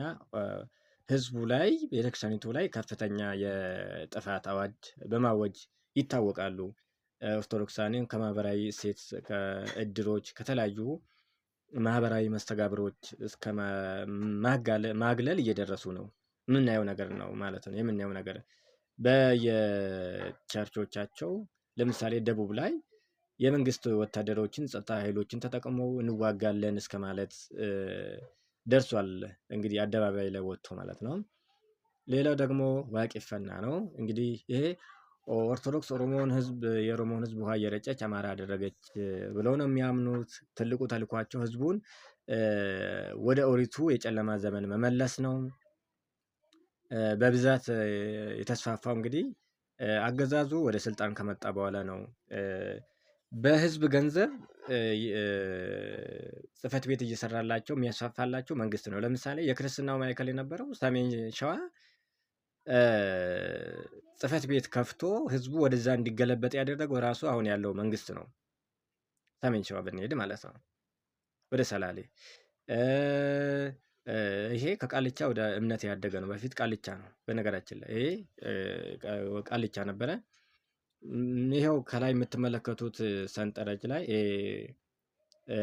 ህዝቡ ላይ ቤተክርስቲያኒቱ ላይ ከፍተኛ የጥፋት አዋጅ በማወጅ ይታወቃሉ። ኦርቶዶክሳውያንን ከማህበራዊ እሴት፣ ከእድሮች፣ ከተለያዩ ማህበራዊ መስተጋብሮች እስከ ማግለል እየደረሱ ነው። የምናየው ነገር ነው ማለት ነው። የምናየው ነገር በየቸርቾቻቸው ለምሳሌ ደቡብ ላይ የመንግስት ወታደሮችን ጸጥታ ኃይሎችን ተጠቅመው እንዋጋለን እስከ ማለት ደርሷል። እንግዲህ አደባባይ ላይ ወጥቶ ማለት ነው። ሌላው ደግሞ ዋቄፈና ነው። እንግዲህ ይሄ ኦርቶዶክስ የኦሮሞን ህዝብ ውሃ እየረጨች አማራ አደረገች ብለው ነው የሚያምኑት። ትልቁ ተልኳቸው ህዝቡን ወደ ኦሪቱ የጨለማ ዘመን መመለስ ነው። በብዛት የተስፋፋው እንግዲህ አገዛዙ ወደ ስልጣን ከመጣ በኋላ ነው። በህዝብ ገንዘብ ጽህፈት ቤት እየሰራላቸው የሚያስፋፋላቸው መንግስት ነው። ለምሳሌ የክርስትናው ማዕከል የነበረው ሰሜን ሸዋ ጽህፈት ቤት ከፍቶ ህዝቡ ወደዛ እንዲገለበጥ ያደረገው ራሱ አሁን ያለው መንግስት ነው። ሰሜን ሸዋ ብንሄድ ማለት ነው፣ ወደ ሰላሌ። ይሄ ከቃልቻ ወደ እምነት ያደገ ነው። በፊት ቃልቻ ነው በነገራችን ላይ፣ ይሄ ቃልቻ ነበረ። ይሄው ከላይ የምትመለከቱት ሰንጠረዥ ላይ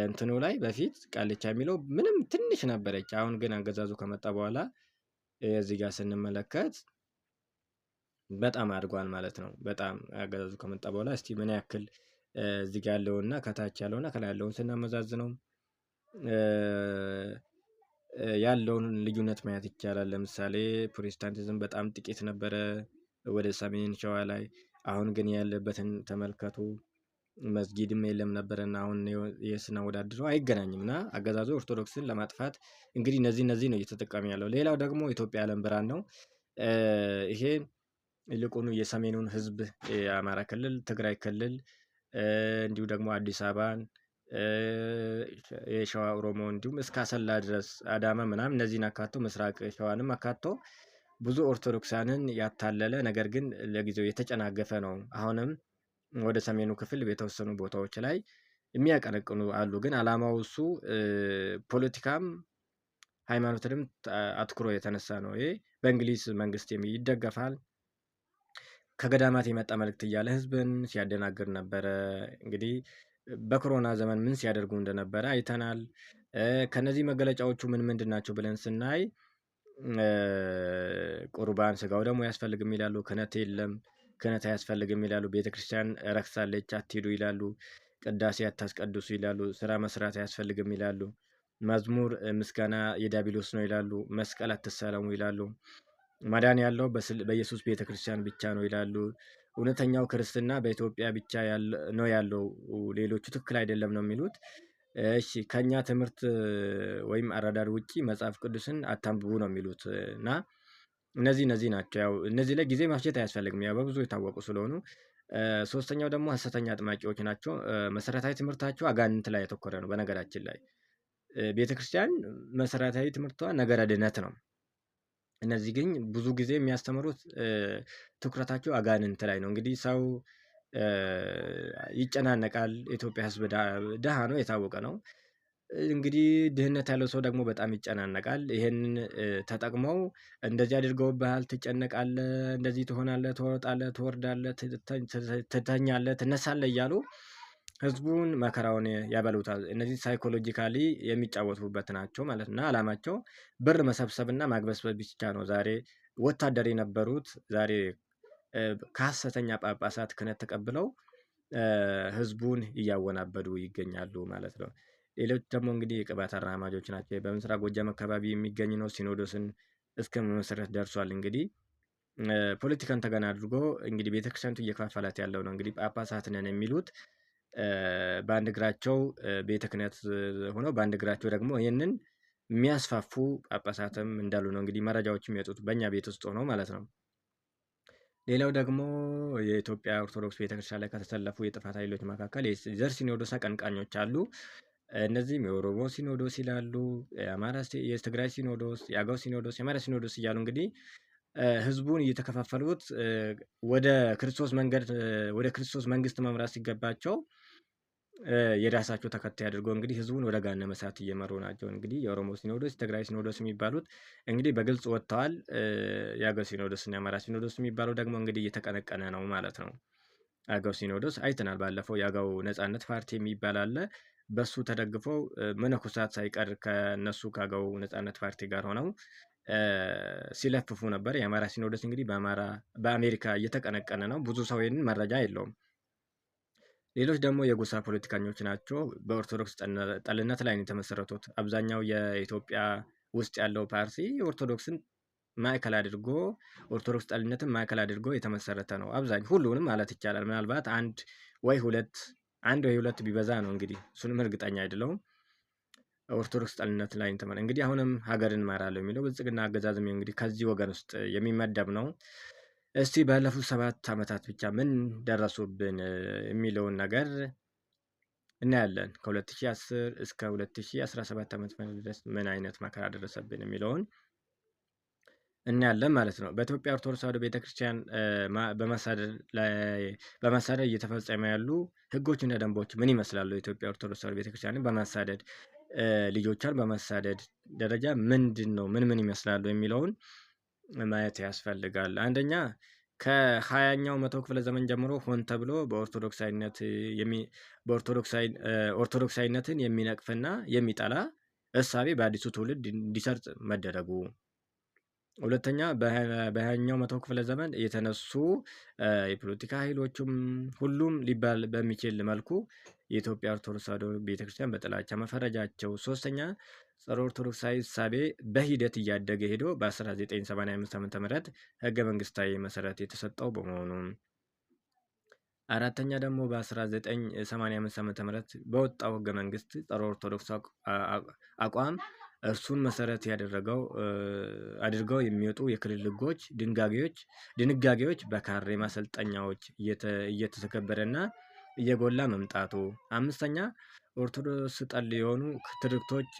እንትኑ ላይ በፊት ቃልቻ የሚለው ምንም ትንሽ ነበረች። አሁን ግን አገዛዙ ከመጣ በኋላ እዚህ ጋር ስንመለከት በጣም አድጓል ማለት ነው። በጣም አገዛዙ ከመጣ በኋላ እስቲ ምን ያክል እዚህ ጋር ያለውና ከታች ያለውና ከላይ ያለውን ስናመዛዝነው ያለውን ልዩነት ማየት ይቻላል። ለምሳሌ ፕሮቴስታንቲዝም በጣም ጥቂት ነበረ ወደ ሰሜን ሸዋ ላይ። አሁን ግን ያለበትን ተመልከቱ። መስጊድም የለም ነበረና አሁን ስናወዳድረው አይገናኝም። እና አገዛዙ ኦርቶዶክስን ለማጥፋት እንግዲህ እነዚህ ነው እየተጠቀሚ ያለው። ሌላው ደግሞ ኢትዮጵያ ዓለም ብርሃን ነው። ይሄ ይልቁኑ የሰሜኑን ህዝብ የአማራ ክልል፣ ትግራይ ክልል እንዲሁ ደግሞ አዲስ አበባን፣ የሸዋ ኦሮሞ እንዲሁም እስከ አሰላ ድረስ አዳማ ምናምን እነዚህን አካቶ ምስራቅ ሸዋንም አካቶ ብዙ ኦርቶዶክሳንን ያታለለ ነገር ግን ለጊዜው የተጨናገፈ ነው። አሁንም ወደ ሰሜኑ ክፍል የተወሰኑ ቦታዎች ላይ የሚያቀነቅኑ አሉ። ግን አላማው እሱ ፖለቲካም ሃይማኖትንም አትኩሮ የተነሳ ነው። ይሄ በእንግሊዝ መንግስት ይደገፋል። ከገዳማት የመጣ መልእክት እያለ ህዝብን ሲያደናግር ነበረ። እንግዲህ በኮሮና ዘመን ምን ሲያደርጉ እንደነበረ አይተናል። ከነዚህ መገለጫዎቹ ምንድን ናቸው ብለን ስናይ ቁርባን ስጋው ደግሞ አያስፈልግም ይላሉ። ክህነት የለም፣ ክህነት አያስፈልግም ይላሉ። ቤተክርስቲያን ረክሳለች አትሂዱ ይላሉ። ቅዳሴ አታስቀድሱ ይላሉ። ስራ መስራት አያስፈልግም ይላሉ። መዝሙር ምስጋና የዲያብሎስ ነው ይላሉ። መስቀል አትሳለሙ ይላሉ። ማዳን ያለው በኢየሱስ ቤተክርስቲያን ብቻ ነው ይላሉ። እውነተኛው ክርስትና በኢትዮጵያ ብቻ ነው ያለው፣ ሌሎቹ ትክክል አይደለም ነው የሚሉት። እሺ ከኛ ትምህርት ወይም አረዳድ ውጪ መጽሐፍ ቅዱስን አታንብቡ ነው የሚሉት። እና እነዚህ ናቸው። ያው እነዚህ ላይ ጊዜ ማፍጀት አያስፈልግም፣ ያው በብዙ የታወቁ ስለሆኑ። ሶስተኛው ደግሞ ሐሰተኛ አጥማቂዎች ናቸው። መሰረታዊ ትምህርታቸው አጋንንት ላይ ያተኮረ ነው። በነገራችን ላይ ቤተክርስቲያን መሰረታዊ ትምህርቷ ነገረ ድነት ነው። እነዚህ ግን ብዙ ጊዜ የሚያስተምሩት ትኩረታቸው አጋንንት ላይ ነው። እንግዲህ ሰው ይጨናነቃል። የኢትዮጵያ ህዝብ ድሃ ነው፣ የታወቀ ነው። እንግዲህ ድህነት ያለው ሰው ደግሞ በጣም ይጨናነቃል። ይሄንን ተጠቅመው እንደዚህ አድርገውብሃል፣ ትጨነቃለህ፣ እንደዚህ ትሆናለህ፣ ትወጣለህ፣ ትወርዳለህ፣ ትተኛለህ፣ ትነሳለህ እያሉ ህዝቡን መከራውን ያበሉታል። እነዚህ ሳይኮሎጂካሊ የሚጫወቱበት ናቸው ማለት ነው። እና አላማቸው ብር መሰብሰብና ማግበስበስ ብቻ ነው። ዛሬ ወታደር የነበሩት ዛሬ ከሐሰተኛ ጳጳሳት ክህነት ተቀብለው ህዝቡን እያወናበዱ ይገኛሉ ማለት ነው። ሌሎች ደግሞ እንግዲህ የቅባት አራማጆች ናቸው። በምስራቅ ጎጃም አካባቢ የሚገኝ ነው። ሲኖዶስን እስከ መመስረት ደርሷል። እንግዲህ ፖለቲካን ተገን አድርጎ እንግዲህ ቤተክርስቲያኒቱ እየከፋፈላት ያለው ነው። እንግዲህ ጳጳሳት ነን የሚሉት በአንድ እግራቸው ቤተ ክህነት ሆነው በአንድ እግራቸው ደግሞ ይህንን የሚያስፋፉ ጳጳሳትም እንዳሉ ነው እንግዲህ መረጃዎች የሚወጡት በእኛ ቤት ውስጥ ሆነው ማለት ነው። ሌላው ደግሞ የኢትዮጵያ ኦርቶዶክስ ቤተክርስቲያን ላይ ከተሰለፉ የጥፋት ኃይሎች መካከል የዘር ሲኖዶስ አቀንቃኞች አሉ። እነዚህም የኦሮሞ ሲኖዶስ ይላሉ፣ የትግራይ ሲኖዶስ፣ የአገው ሲኖዶስ፣ የአማራ ሲኖዶስ እያሉ እንግዲህ ህዝቡን እየተከፋፈሉት ወደ ክርስቶስ መንገድ ወደ ክርስቶስ መንግስት መምራት ሲገባቸው የራሳቸው ተከታይ አድርጎ እንግዲህ ህዝቡን ወደ ገሃነመ እሳት እየመሩ ናቸው። እንግዲህ የኦሮሞ ሲኖዶስ፣ የትግራይ ሲኖዶስ የሚባሉት እንግዲህ በግልጽ ወጥተዋል። የአገው ሲኖዶስ እና የአማራ ሲኖዶስ የሚባለው ደግሞ እንግዲህ እየተቀነቀነ ነው ማለት ነው። አገው ሲኖዶስ አይተናል። ባለፈው የአገው ነጻነት ፓርቲ የሚባል አለ። በሱ ተደግፈው መነኮሳት ሳይቀር ከነሱ ከአገው ነጻነት ፓርቲ ጋር ሆነው ሲለፍፉ ነበር። የአማራ ሲኖዶስ እንግዲህ በአሜሪካ እየተቀነቀነ ነው። ብዙ ሰው ይህንን መረጃ የለውም። ሌሎች ደግሞ የጎሳ ፖለቲከኞች ናቸው። በኦርቶዶክስ ጠልነት ላይ ነው የተመሰረቱት። አብዛኛው የኢትዮጵያ ውስጥ ያለው ፓርቲ ኦርቶዶክስን ማዕከል አድርጎ ኦርቶዶክስ ጠልነትን ማዕከል አድርጎ የተመሰረተ ነው። አብዛኛው ሁሉንም ማለት ይቻላል። ምናልባት አንድ ወይ ሁለት ቢበዛ ነው እንግዲህ፣ እሱንም እርግጠኛ አይደለሁም። ኦርቶዶክስ ጠልነት ላይ እንግዲህ አሁንም ሀገርን እመራለሁ የሚለው ብልጽግና አገዛዝም እንግዲህ ከዚህ ወገን ውስጥ የሚመደብ ነው። እስቲ ባለፉት 7 ዓመታት ብቻ ምን ደረሱብን የሚለውን ነገር እናያለን። ከ2010 እስከ 2017 ዓመት ድረስ ምን አይነት መከራ ደረሰብን የሚለውን እናያለን ማለት ነው። በኢትዮጵያ ኦርቶዶክስ ተዋሕዶ ቤተክርስቲያን በማሳደድ እየተፈጸመ ያሉ ሕጎችና ደንቦች ምን ይመስላሉ? የኢትዮጵያ ኦርቶዶክስ ተዋሕዶ ቤተክርስቲያንን በማሳደድ ልጆቿን በማሳደድ ደረጃ ምንድን ነው ምን ይመስላሉ የሚለውን ማየት ያስፈልጋል። አንደኛ ከ20ኛው መቶ ክፍለ ዘመን ጀምሮ ሆን ተብሎ ኦርቶዶክሳዊነትን የሚነቅፍና የሚጠላ እሳቤ በአዲሱ ትውልድ እንዲሰርጽ መደረጉ። ሁለተኛ በ20ኛው መቶ ክፍለ ዘመን የተነሱ የፖለቲካ ኃይሎችም ሁሉም ሊባል በሚችል መልኩ የኢትዮጵያ ኦርቶዶክስ ተዋሕዶ ቤተክርስቲያን በጥላቻ መፈረጃቸው። ሶስተኛ ጸረ ኦርቶዶክሳዊ እሳቤ በሂደት እያደገ ሄዶ በ1985 ዓ.ም ህገ መንግስታዊ መሰረት የተሰጠው በመሆኑ። አራተኛ ደግሞ በ1985 ዓ.ም በወጣው ህገ መንግስት ጸረ ኦርቶዶክስ አቋም እርሱን መሰረት አድርገው የሚወጡ የክልል ህጎች ድንጋጌዎች በካሬ ማሰልጠኛዎች እየተተገበረና እየጎላ መምጣቱ። አምስተኛ ኦርቶዶክስ ጠል የሆኑ ትርክቶች፣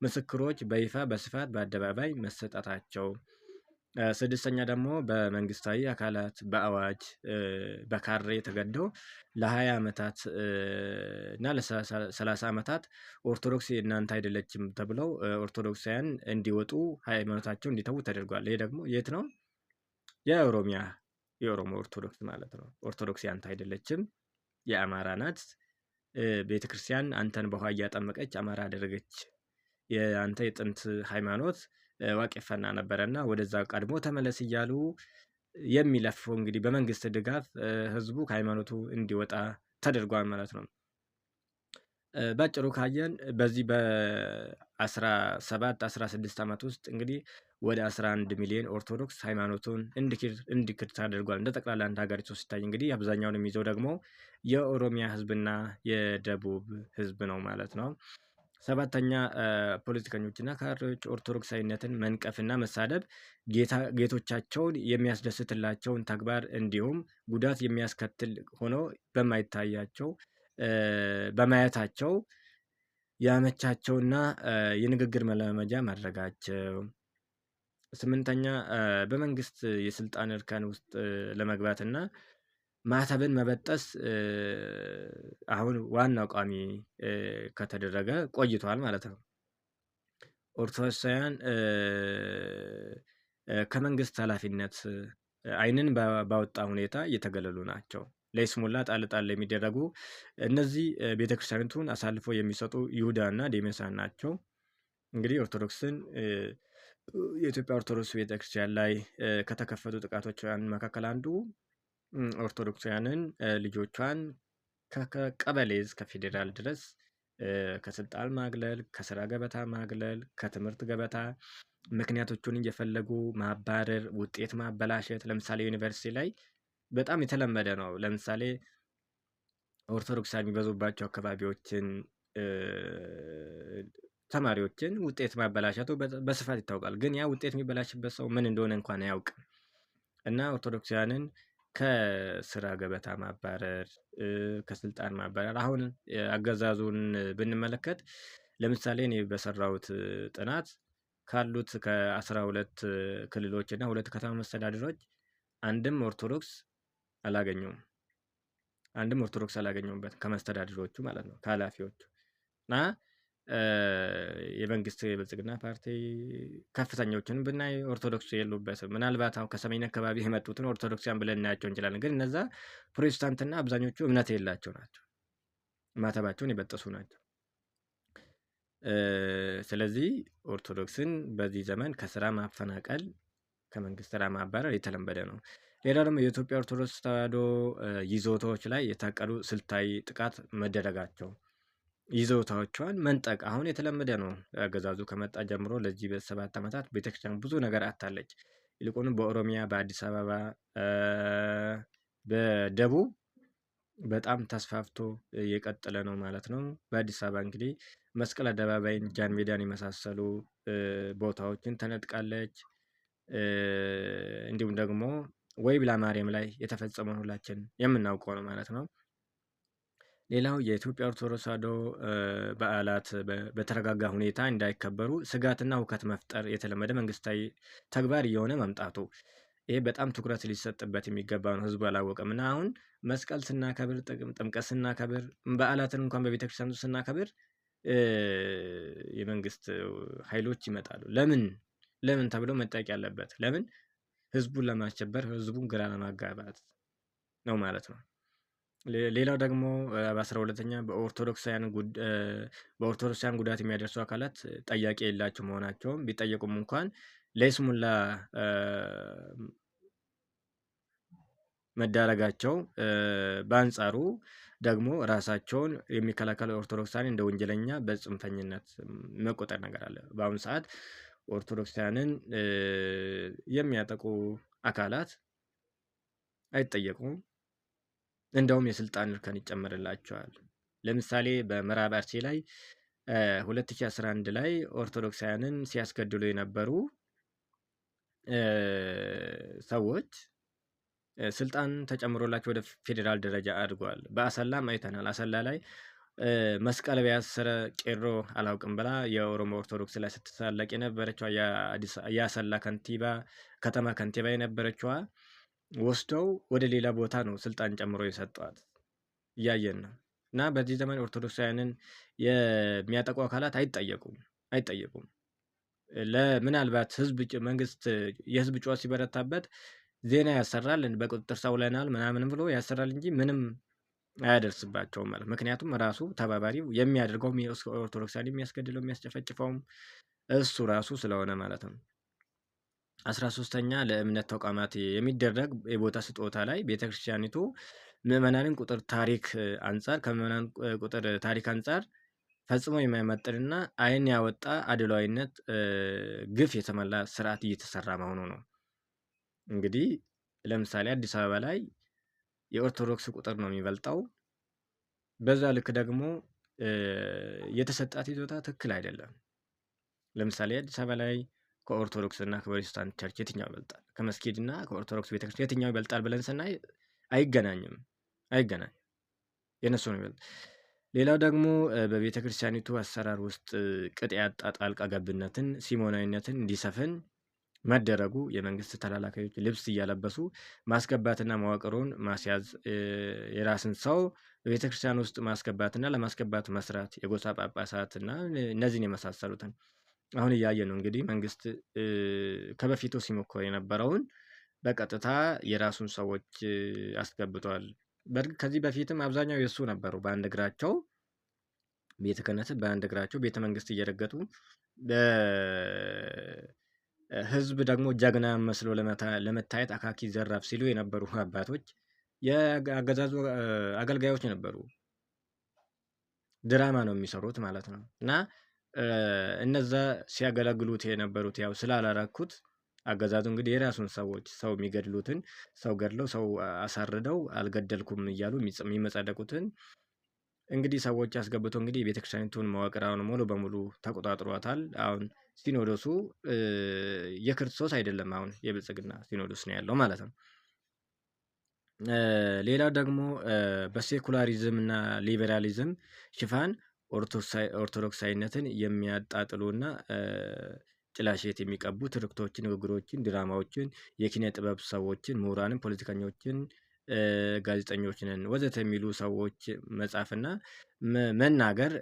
ምስክሮች በይፋ በስፋት በአደባባይ መሰጠታቸው። ስድስተኛ ደግሞ በመንግስታዊ አካላት በአዋጅ በካሬ ተገደው ለ20 ዓመታት እና ለ30 ዓመታት ኦርቶዶክስ የእናንተ አይደለችም ተብለው ኦርቶዶክሳውያን እንዲወጡ ሃይማኖታቸው እንዲተዉ ተደርጓል። ይሄ ደግሞ የት ነው? የኦሮሞ ኦርቶዶክስ ማለት ነው። ኦርቶዶክስ ያንተ አይደለችም፣ የአማራ ናት። ቤተክርስቲያን አንተን በውሃ እያጠመቀች አማራ አደረገች። የአንተ የጥንት ሃይማኖት ዋቄፈና ነበረና ወደዛ ቀድሞ ተመለስ እያሉ የሚለፉ እንግዲህ በመንግስት ድጋፍ ህዝቡ ከሃይማኖቱ እንዲወጣ ተደርጓል ማለት ነው። ባጭሩ ካየን በዚህ በ16 ዓመት ውስጥ እንግዲህ ወደ 11 ሚሊዮን ኦርቶዶክስ ሃይማኖቱን እንዲክድ ተደርጓል። እንደ ጠቅላላ አንድ ሀገሪቱ ሲታይ እንግዲህ አብዛኛውን የሚይዘው ደግሞ የኦሮሚያ ህዝብና የደቡብ ህዝብ ነው ማለት ነው። ሰባተኛ ፖለቲከኞችና ካድሬዎች ኦርቶዶክሳዊነትን መንቀፍና መሳደብ ጌቶቻቸውን የሚያስደስትላቸውን ተግባር እንዲሁም ጉዳት የሚያስከትል ሆኖ በማየታቸው ያመቻቸውና የንግግር መለማመጃ ማድረጋቸው። ስምንተኛ በመንግስት የስልጣን እርከን ውስጥ ለመግባትና ማዕተብን መበጠስ አሁን ዋናው ቋሚ ከተደረገ ቆይቷል ማለት ነው። ኦርቶዶክሳውያን ከመንግስት ኃላፊነት ዓይንን ባወጣ ሁኔታ እየተገለሉ ናቸው። ለይስሙላ ጣል ጣል የሚደረጉ እነዚህ ቤተክርስቲያኒቱን አሳልፈው የሚሰጡ ይሁዳና ዴሜሳን ናቸው። እንግዲህ የኢትዮጵያ ኦርቶዶክስ ቤተክርስቲያን ላይ ከተከፈቱ ጥቃቶች መካከል አንዱ ኦርቶዶክሳውያንን ልጆቿን ከቀበሌ እስከ ፌዴራል ድረስ ከስልጣን ማግለል፣ ከስራ ገበታ ማግለል፣ ከትምህርት ገበታ ምክንያቶቹን እየፈለጉ ማባረር፣ ውጤት ማበላሸት። ለምሳሌ ዩኒቨርሲቲ ላይ በጣም የተለመደ ነው። ለምሳሌ ኦርቶዶክሳውያን የሚበዙባቸው አካባቢዎችን ተማሪዎችን ውጤት ማበላሸቱ በስፋት ይታወቃል። ግን ያ ውጤት የሚበላሽበት ሰው ምን እንደሆነ እንኳን አያውቅም። እና ኦርቶዶክሳውያንን ከስራ ገበታ ማባረር፣ ከስልጣን ማባረር። አሁን አገዛዙን ብንመለከት ለምሳሌ እኔ በሰራሁት ጥናት ካሉት ከ12 ክልሎች እና 2 ከተማ መስተዳድሮች አንድም ኦርቶዶክስ አላገኘውም። አንድም ኦርቶዶክስ አላገኘውበትም ከመስተዳድሮቹ ማለት ነው፣ ከኃላፊዎቹ እና የመንግስት የብልጽግና ፓርቲ ከፍተኞችን ብናይ ኦርቶዶክስ የሉበትም። ምናልባት አሁን ከሰሜን አካባቢ የመጡትን ኦርቶዶክሲያን ብለን እናያቸው እንችላለን። ግን እነዛ ፕሮቴስታንትና አብዛኞቹ እምነት የሌላቸው ናቸው፣ ማተባቸውን የበጠሱ ናቸው። ስለዚህ ኦርቶዶክስን በዚህ ዘመን ከስራ ማፈናቀል፣ ከመንግስት ስራ ማባረር የተለመደ ነው። ሌላው ደግሞ የኢትዮጵያ ኦርቶዶክስ ተዋሕዶ ይዞታዎች ላይ የታቀዱ ስልታዊ ጥቃት መደረጋቸው፣ ይዞታዎቿን መንጠቅ አሁን የተለመደ ነው። አገዛዙ ከመጣ ጀምሮ ለዚህ በ7 ዓመታት ቤተክርስቲያን ብዙ ነገር አታለች። ይልቁንም በኦሮሚያ፣ በአዲስ አበባ፣ በደቡብ በጣም ተስፋፍቶ የቀጠለ ነው ማለት ነው። በአዲስ አበባ እንግዲህ መስቀል አደባባይን፣ ጃን ሜዳን የመሳሰሉ ቦታዎችን ተነጥቃለች። እንዲሁም ደግሞ ወይብላ ማርያም ላይ የተፈጸመውን ሁላችን የምናውቀው ነው ማለት ነው። ሌላው የኢትዮጵያ ኦርቶዶክስ ተዋሕዶ በዓላት በተረጋጋ ሁኔታ እንዳይከበሩ ስጋትና ሁከት መፍጠር የተለመደ መንግስታዊ ተግባር እየሆነ መምጣቱ፣ ይሄ በጣም ትኩረት ሊሰጥበት የሚገባ ነው። ህዝቡ አላወቀም እና አሁን መስቀል ስናከብር፣ ጥምቀት ስናከብር፣ በዓላትን እንኳን በቤተክርስቲያን ውስጥ ስናከብር የመንግስት ኃይሎች ይመጣሉ። ለምን ተብሎ መጠየቅ ያለበት ለምን? ህዝቡን ለማስቸበር፣ ህዝቡን ግራ ለማጋባት ነው ማለት ነው። ሌላው ደግሞ በ12ኛ በኦርቶዶክሳውያን ጉዳት የሚያደርሱ አካላት ጠያቂ የሌላቸው መሆናቸውም ቢጠየቁም እንኳን ለይስሙላ መዳረጋቸው፣ በአንጻሩ ደግሞ ራሳቸውን የሚከላከሉ ኦርቶዶክሳውያን እንደ ወንጀለኛ በጽንፈኝነት መቆጠር ነገር አለ። በአሁኑ ሰዓት ኦርቶዶክሳውያንን የሚያጠቁ አካላት አይጠየቁም። እንደውም የስልጣን እርከን ይጨመርላቸዋል። ለምሳሌ በምዕራብ አርሲ ላይ 2011 ላይ ኦርቶዶክሳውያንን ሲያስገድሉ የነበሩ ሰዎች ስልጣን ተጨምሮላቸው ወደ ፌዴራል ደረጃ አድጓል። በአሰላም አይተናል። አሰላ ላይ መስቀል ቢያሰረ ቄሮ አላውቅም ብላ የኦሮሞ ኦርቶዶክስ ላይ ስትሳለቅ የነበረችዋ የአሰላ ከተማ ከንቲባ የነበረችዋ ወስደው ወደ ሌላ ቦታ ነው ስልጣን ጨምሮ የሰጧት፣ እያየን ነው። እና በዚህ ዘመን ኦርቶዶክሳውያንን የሚያጠቁ አካላት አይጠየቁም። ለምናልባት መንግስት የህዝብ ጩኸት ሲበረታበት ዜና ያሰራል፣ በቁጥጥር ስር ውለናል ምናምን ብሎ ያሰራል እንጂ ምንም አያደርስባቸውም ማለት። ምክንያቱም ራሱ ተባባሪው የሚያደርገው ኦርቶዶክሳውያን የሚያስገድለው የሚያስጨፈጭፈውም እሱ ራሱ ስለሆነ ማለት ነው። 13ኛ ለእምነት ተቋማት የሚደረግ የቦታ ስጦታ ላይ ቤተክርስቲያኒቱ ምዕመናንን ከምዕመናን ቁጥር ታሪክ አንጻር ፈጽሞ የማይመጥንና ዓይን ያወጣ አድሏዊነት፣ ግፍ የተሞላ ስርዓት እየተሰራ መሆኑ ነው። እንግዲህ ለምሳሌ አዲስ አበባ ላይ የኦርቶዶክስ ቁጥር ነው የሚበልጠው። በዛ ልክ ደግሞ የተሰጣት ይዞታ ትክክል አይደለም። ለምሳሌ አዲስ አበባ ላይ ከኦርቶዶክስ እና ከፕሮቴስታንት ቸርች የትኛው ይበልጣል? ከመስጊድ እና ከኦርቶዶክስ ቤተክርስቲያን የትኛው ይበልጣል ብለን ስናይ አይገናኝም። የነሱ ነው ይበልጥ። ሌላው ደግሞ በቤተክርስቲያኒቱ አሰራር ውስጥ ቅጥ ያጣ ጣልቃ ገብነትን፣ ሲሞናዊነትን እንዲሰፍን መደረጉ፣ የመንግስት ተላላኪዎች ልብስ እያለበሱ ማስገባትና መዋቅሩን ማስያዝ፣ የራስን ሰው በቤተክርስቲያን ውስጥ ማስገባትና ለማስገባት መስራት፣ የጎሳ ጳጳሳትና እነዚህን የመሳሰሉትን አሁን እያየ ነው። እንግዲህ መንግስት ከበፊቱ ሲሞክር የነበረውን በቀጥታ የራሱን ሰዎች አስገብቷል። በእርግጥ ከዚህ በፊትም አብዛኛው የእሱ ነበሩ። በአንድ እግራቸው ቤተ ክህነትን፣ በአንድ እግራቸው ቤተ መንግስት እየረገጡ ህዝብ ደግሞ ጀግና መስሎ ለመታየት አካኪ ዘራፍ ሲሉ የነበሩ አባቶች የአገዛዙ አገልጋዮች ነበሩ። ድራማ ነው የሚሰሩት ማለት ነው። እና እነዛ ሲያገለግሉት የነበሩት ያው ስላላረኩት አገዛዙ እንግዲህ የራሱን ሰዎች ሰው የሚገድሉትን ሰው ገድለው ሰው አሳርደው አልገደልኩም እያሉ የሚመጻደቁትን እንግዲህ ሰዎች አስገብቶ እንግዲህ የቤተክርስቲያኒቱን መዋቅር አሁን ሙሉ በሙሉ ተቆጣጥሯታል። አሁን ሲኖዶሱ የክርስቶስ አይደለም፣ አሁን የብልጽግና ሲኖዶስ ነው ያለው ማለት ነው። ሌላው ደግሞ በሴኩላሪዝም እና ሊበራሊዝም ሽፋን ኦርቶዶክሳዊነትን የሚያጣጥሉና ጥላሸት የሚቀቡ ትርክቶችን፣ ንግግሮችን፣ ድራማዎችን፣ የኪነ ጥበብ ሰዎችን፣ ምሁራንን፣ ፖለቲከኞችን፣ ጋዜጠኞች ነን ወዘተ የሚሉ ሰዎች መጻፍና መናገር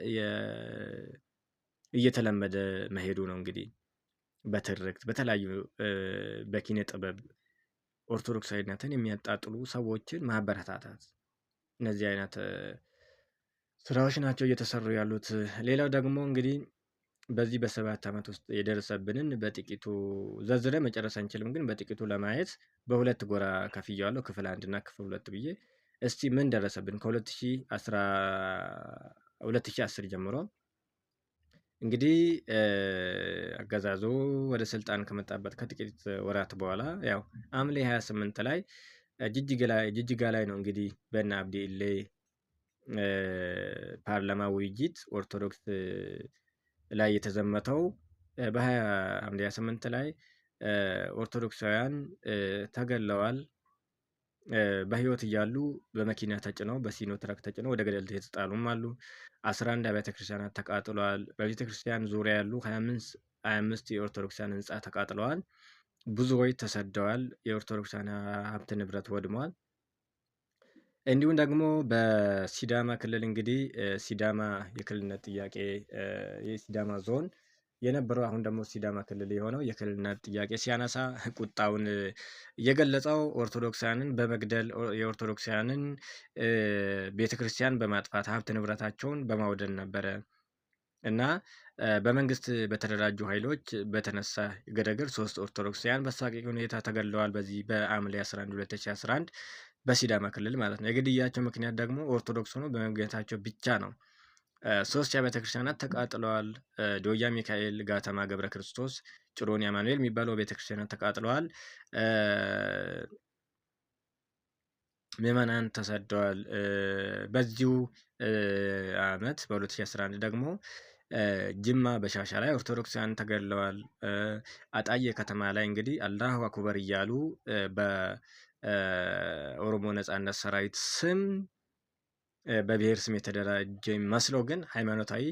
እየተለመደ መሄዱ ነው። እንግዲህ በትርክት በተለያዩ በኪነ ጥበብ ኦርቶዶክሳዊነትን የሚያጣጥሉ ሰዎችን ማበረታታት፣ እነዚህ አይነት ስራዎች ናቸው እየተሰሩ ያሉት። ሌላው ደግሞ እንግዲህ በዚህ በ7 ዓመት ውስጥ የደረሰብንን በጥቂቱ ዘርዝረን መጨረስ አንችልም፣ ግን በጥቂቱ ለማየት በሁለት ጎራ ከፍዬዋለሁ፣ ክፍል 1 እና ክፍል 2 ብዬ። እስቲ ምን ደረሰብን ከ2010 ጀምሮ እንግዲህ አገዛዙ ወደ ስልጣን ከመጣበት ከጥቂት ወራት በኋላ ያው ሐምሌ 28 ላይ ጅጅጋ ላይ ነው እንግዲህ በእነ አብዲ ኢሌ ፓርላማ ውይይት ኦርቶዶክስ ላይ የተዘመተው። ሐምሌ 28 ላይ ኦርቶዶክሳውያን ተገለዋል። በህይወት እያሉ በመኪና ተጭነው በሲኖ ትራክ ተጭነው ወደ ገደል የተጣሉም አሉ። 11 አብያተ ክርስቲያናት ተቃጥለዋል። በቤተ ክርስቲያን ዙሪያ ያሉ 25 የኦርቶዶክሳውያን ህንፃ ተቃጥለዋል። ብዙዎች ተሰደዋል። የኦርቶዶክሳውያን ሀብት ንብረት ወድሟል። እንዲሁም ደግሞ በሲዳማ ክልል እንግዲህ ሲዳማ የክልልነት ጥያቄ የሲዳማ ዞን የነበረው አሁን ደግሞ ሲዳማ ክልል የሆነው የክልልነት ጥያቄ ሲያነሳ ቁጣውን የገለጸው ኦርቶዶክሳውያንን በመግደል የኦርቶዶክሳውያንን ቤተክርስቲያን በማጥፋት ሀብት ንብረታቸውን በማውደን ነበረ እና በመንግስት በተደራጁ ኃይሎች በተነሳ ገደግር 3 ኦርቶዶክሳውያን በአሰቃቂ ሁኔታ ተገድለዋል። በዚህ በሐምሌ 11 2011 በሲዳማ ክልል ማለት ነው። የግድያቸው ምክንያት ደግሞ ኦርቶዶክስ ሆኖ በመገኘታቸው ብቻ ነው። 3 አብያተ ክርስቲያናት ተቃጥለዋል። ዶያ ሚካኤል፣ ጋተማ ገብረ ክርስቶስ፣ ጭሮኒ አማኑኤል የሚባለው ቤተክርስቲያናት ተቃጥለዋል። ምዕመናን ተሰደዋል። በዚሁ አመት በ2011 ደግሞ ጅማ በሻሻ ላይ ኦርቶዶክሳውያን ተገድለዋል። አጣዬ ከተማ ላይ እንግዲህ አላሁ አክበር እያሉ በኦሮሞ ነጻነት ሰራዊት ስም በብሔር ስም የተደራጀ መስለው ግን ሃይማኖታዊ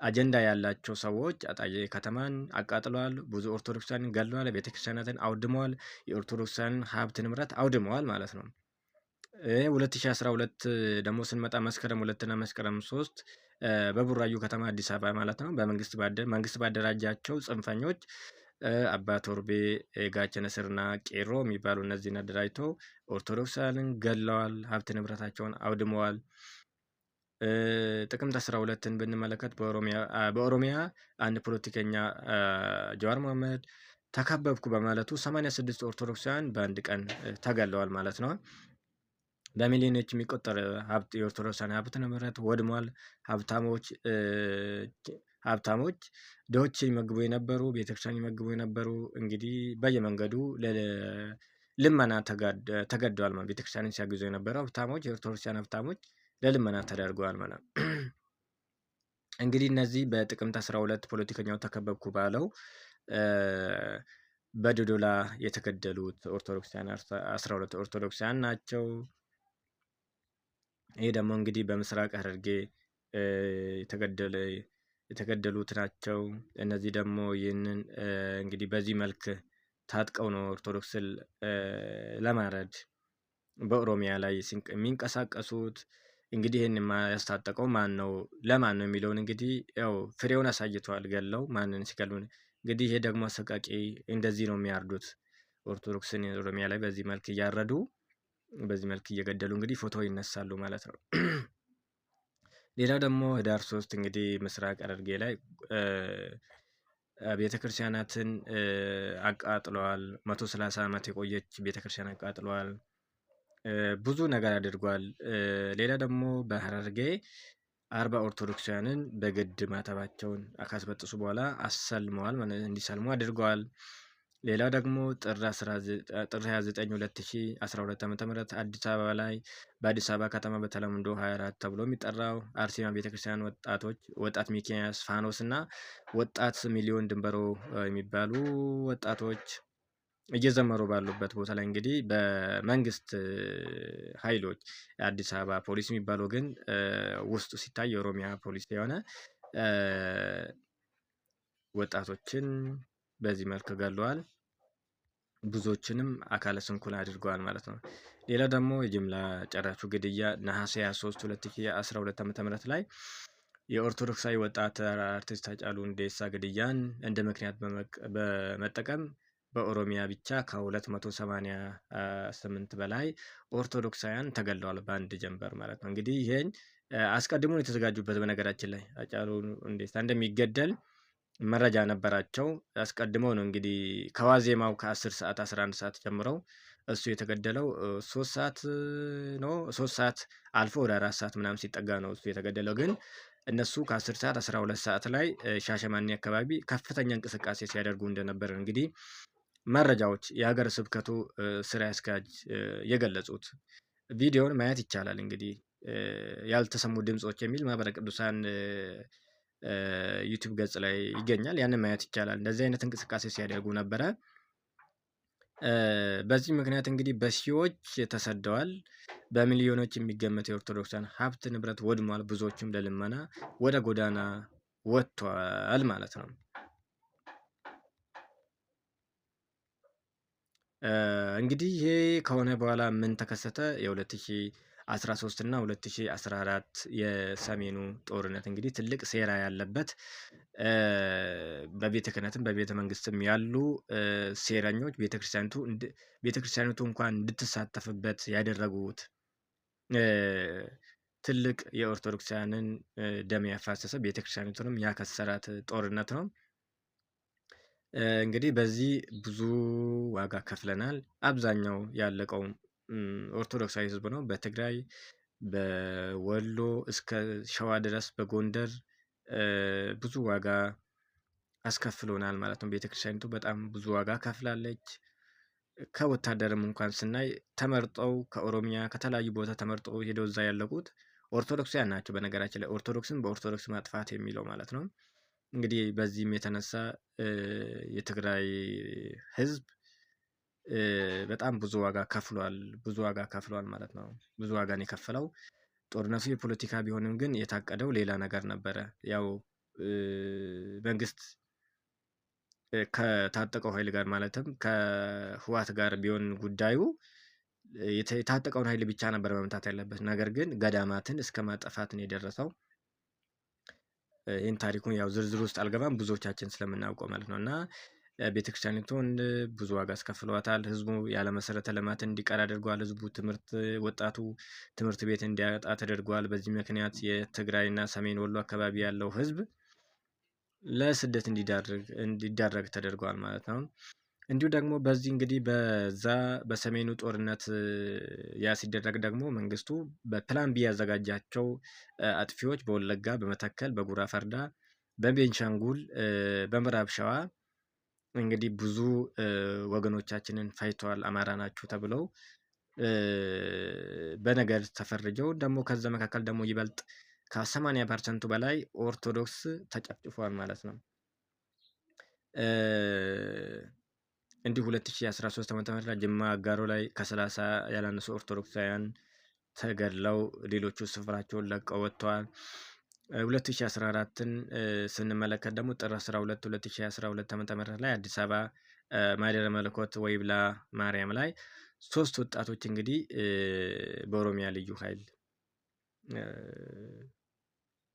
አጀንዳ ያላቸው ሰዎች አጣዬ ከተማን አቃጥለዋል። ብዙ ኦርቶዶክሳውያንን ገድለዋል። ቤተክርስቲያናትን አውድመዋል። የኦርቶዶክሳውያንን ሀብት ንብረት አውድመዋል ማለት ነው። 2012 ደግሞ ስንመጣ መስከረም 2 እና መስከረም 3 በቡራዩ ከተማ አዲስ አበባ ማለት ነው መንግስት ባደራጃቸው ጽንፈኞች አባ ቶርቤ፣ ጋቸነ ስርና ቄሮ የሚባሉ እነዚህን አደራጅተው ኦርቶዶክሳውያንን ገድለዋል። ሀብት ንብረታቸውን አውድመዋል። ጥቅምት 12ን ብንመለከት በኦሮሚያ አንድ ፖለቲከኛ ጀዋር መሐመድ ተከበብኩ በማለቱ 86 ኦርቶዶክሳውያን በአንድ ቀን ተገድለዋል ማለት ነው። በሚሊዮኖች የሚቆጠር ሀብት የኦርቶዶክሳውያን ሀብት ንብረት ወድሟል። ሀብታሞች ድሆች ይመግቡ የነበሩ ቤተክርስቲያን ይመግቡ የነበሩ እንግዲህ በየመንገዱ ልመና ተገደዋል ማለት ቤተክርስቲያንን ሲያግዙ የነበሩ ሀብታሞች የኦርቶዶክሳውያን ሀብታሞች ለልመና ተዳርገዋል ማለት ነው። እንግዲህ እነዚህ በጥቅምት 12 ፖለቲከኛው ተከበብኩ ባለው በዶዶላ የተገደሉት ኦርቶዶክሳውያን 12 ኦርቶዶክሳውያን ናቸው። ይሄ ደግሞ እንግዲህ በምስራቅ ሐረርጌ የተገደሉት ናቸው። እነዚህ ደግሞ ይህንን እንግዲህ በዚህ መልክ ታጥቀው ነው ኦርቶዶክስን ለማረድ በኦሮሚያ ላይ የሚንቀሳቀሱት። እንግዲህ ይህን ያስታጠቀው ማን ነው ለማን ነው የሚለውን እንግዲህ ያው ፍሬውን አሳይተዋል። ገለው ማንን ሲገሉ እንግዲህ ይሄ ደግሞ አሰቃቂ እንደዚህ ነው የሚያርዱት ኦርቶዶክስን ኦሮሚያ ላይ በዚህ መልክ እያረዱ በዚህ መልክ እየገደሉ እንግዲህ ፎቶ ይነሳሉ ማለት ነው። ሌላው ደግሞ ህዳር 3 እንግዲህ ምስራቅ ሐረርጌ ላይ ቤተክርስቲያናትን አቃጥለዋል። 130 ዓመት የቆየች ቤተክርስቲያን አቃጥለዋል። ብዙ ነገር አድርጓል። ሌላ ደግሞ በሐረርጌ 40 ኦርቶዶክሳውያንን በግድ ማተባቸውን ካስበጠሱ በኋላ አሰልመዋል ማለት እንዲሰልሙ አድርገዋል። ሌላው ደግሞ ጥር 29 2012 ዓ.ም አዲስ አበባ ላይ በአዲስ አበባ ከተማ በተለምዶ 24 ተብሎ የሚጠራው አርሴማ ቤተክርስቲያን ወጣት ሚኪያስ ፋኖስ እና ወጣት ሚሊዮን ድንበሮ የሚባሉ ወጣቶች እየዘመሩ ባሉበት ቦታ ላይ እንግዲህ በመንግስት ኃይሎች የአዲስ አበባ ፖሊስ የሚባለው ግን ውስጡ ሲታይ የኦሮሚያ ፖሊስ የሆነ ወጣቶችን በዚህ መልክ ገለዋል። ብዙዎችንም አካለ ስንኩል አድርገዋል ማለት ነው። ሌላ ደግሞ የጅምላ ጨራሹ ግድያ ነሐሴ 23 2012 ዓ.ም ላይ የኦርቶዶክሳዊ ወጣት አርቲስት ሃጫሉ ሁንዴሳ ግድያን እንደ ምክንያት በመጠቀም በኦሮሚያ ብቻ ከ288 በላይ ኦርቶዶክሳውያን ተገለዋል በአንድ ጀንበር ማለት ነው። እንግዲህ ይሄን አስቀድሞ የተዘጋጁበት በነገራችን ላይ ሃጫሉ ሁንዴሳ እንደሚገደል መረጃ ነበራቸው። አስቀድመው ነው እንግዲህ ከዋዜማው ከ10 ሰዓት 11 ሰዓት ጀምረው እሱ የተገደለው 3 ሰዓት ነው 3 ሰዓት አልፎ ወደ 4 ሰዓት ምናምን ሲጠጋ ነው እሱ የተገደለው። ግን እነሱ ከ10 ሰዓት 12 ሰዓት ላይ ሻሸማኔ አካባቢ ከፍተኛ እንቅስቃሴ ሲያደርጉ እንደነበር እንግዲህ መረጃዎች የሀገረ ስብከቱ ስራ አስኪያጅ የገለጹት ቪዲዮውን ማየት ይቻላል። እንግዲህ ያልተሰሙ ድምጾች የሚል ማህበረ ቅዱሳን ዩቲዩብ ገጽ ላይ ይገኛል። ያንን ማየት ይቻላል። እንደዚህ አይነት እንቅስቃሴ ሲያደርጉ ነበረ። በዚህ ምክንያት እንግዲህ በሺዎች ተሰደዋል። በሚሊዮኖች የሚገመት የኦርቶዶክሳን ሀብት ንብረት ወድሟል። ብዙዎችም ለልመና ወደ ጎዳና ወጥቷል ማለት ነው። እንግዲህ ይሄ ከሆነ በኋላ ምን ተከሰተ? የ2013 እና 2014 የሰሜኑ ጦርነት እንግዲህ ትልቅ ሴራ ያለበት በቤተ ክህነትም በቤተ መንግስትም ያሉ ሴረኞች ቤተክርስቲያኒቱ እንኳን እንድትሳተፍበት ያደረጉት ትልቅ የኦርቶዶክሳውያንን ደም ያፋሰሰ ቤተክርስቲያኒቱንም ያከሰራት ጦርነት ነው። እንግዲህ በዚህ ብዙ ዋጋ ከፍለናል። አብዛኛው ያለቀው ኦርቶዶክሳዊ ህዝብ ነው። በትግራይ በወሎ እስከ ሸዋ ድረስ በጎንደር ብዙ ዋጋ አስከፍሎናል ማለት ነው። ቤተክርስቲያኒቱ በጣም ብዙ ዋጋ ከፍላለች። ከወታደርም እንኳን ስናይ ተመርጠው ከኦሮሚያ ከተለያዩ ቦታ ተመርጠው ሄደው እዛ ያለቁት ኦርቶዶክሳውያን ናቸው። በነገራችን ላይ ኦርቶዶክስን በኦርቶዶክስ ማጥፋት የሚለው ማለት ነው። እንግዲህ በዚህም የተነሳ የትግራይ ህዝብ በጣም ብዙ ዋጋ ከፍሏል ማለት ነው። ብዙ ዋጋን የከፈለው ጦርነቱ የፖለቲካ ቢሆንም ግን የታቀደው ሌላ ነገር ነበረ። ያው መንግስት ከታጠቀው ኃይል ጋር ማለትም ከህወሓት ጋር ቢሆን ጉዳዩ የታጠቀውን ኃይል ብቻ ነበር መምታት ያለበት። ነገር ግን ገዳማትን እስከ ማጥፋት ነው የደረሰው። ይህን ታሪኩን ያው ዝርዝር ውስጥ አልገባም ብዙዎቻችን ስለምናውቀው ማለት ነው። እና ቤተክርስቲያኒቱን ብዙ ዋጋ አስከፍሏታል። ህዝቡ ያለ መሰረተ ልማት እንዲቀር አድርጓል። ህዝቡ ወጣቱ ትምህርት ቤት እንዲያጣ ተደርጓል። በዚህ ምክንያት የትግራይና ሰሜን ወሎ አካባቢ ያለው ህዝብ ለስደት እንዲዳረግ ተደርጓል ማለት ነው። እንዲሁ ደግሞ በዚህ እንግዲህ በሰሜኑ ጦርነት ያ ሲደረግ ደግሞ መንግስቱ በፕላን ቢ ያዘጋጃቸው አጥፊዎች በወለጋ በመተከል በጉራ ፈርዳ በቤንሻንጉል በምዕራብ ሸዋ እንግዲህ ብዙ ወገኖቻችንን ፈጅተዋል። አማራ ናችሁ ተብለው በነገር ተፈርጀው ደግሞ ከዛ መካከል ደግሞ ይበልጥ ከ80% በላይ ኦርቶዶክስ ተጨፍጭፏል ማለት ነው። እንዲሁ 2013 ዓ.ም ላይ ጅማ አጋሮ ላይ ከ30 ያላነሱ ኦርቶዶክሳውያን ተገድለው ሌሎቹ ስፍራቸውን ለቀው ወጥተዋል። 2014ን ስንመለከት ደግሞ ጥር 12 2012 ዓ.ም ላይ አዲስ አበባ ማይደረ መለኮት ወይብላ ማርያም ላይ 3 ወጣቶች እንግዲህ በኦሮሚያ ልዩ ኃይል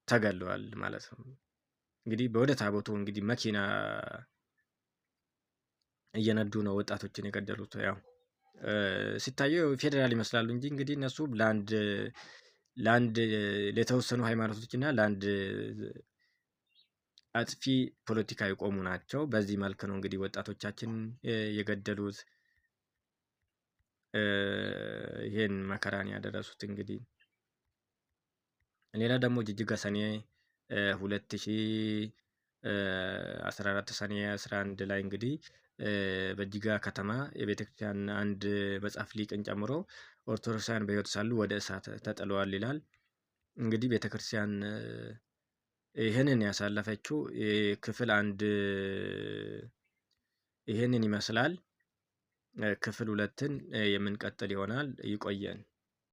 ተገለዋል ማለት ነው። እንግዲህ ወደ ታቦቱ እንግዲህ መኪና እየነዱ ነው ወጣቶችን የገደሉት። ያው ሲታየው ፌዴራል ይመስላሉ እንጂ እንግዲህ እነሱ ለአንድ ለተወሰኑ ሃይማኖቶች እና ለአንድ አጥፊ ፖለቲካ የቆሙ ናቸው። በዚህ መልክ ነው እንግዲህ ወጣቶቻችን የገደሉት ይሄን መከራን ያደረሱት። እንግዲህ ሌላ ደግሞ ጅጅጋ ሰኔ 2014 ሰኔ 11 ላይ እንግዲህ በጅጋ ከተማ የቤተክርስቲያን አንድ መጽሐፍ ሊቅን ጨምሮ ኦርቶዶክሳውያን በሕይወት ሳሉ ወደ እሳት ተጥለዋል ይላል። እንግዲህ ቤተክርስቲያን ይህንን ያሳለፈችው ክፍል አንድ ይህንን ይመስላል። ክፍል ሁለትን የምንቀጥል ይሆናል። ይቆየን።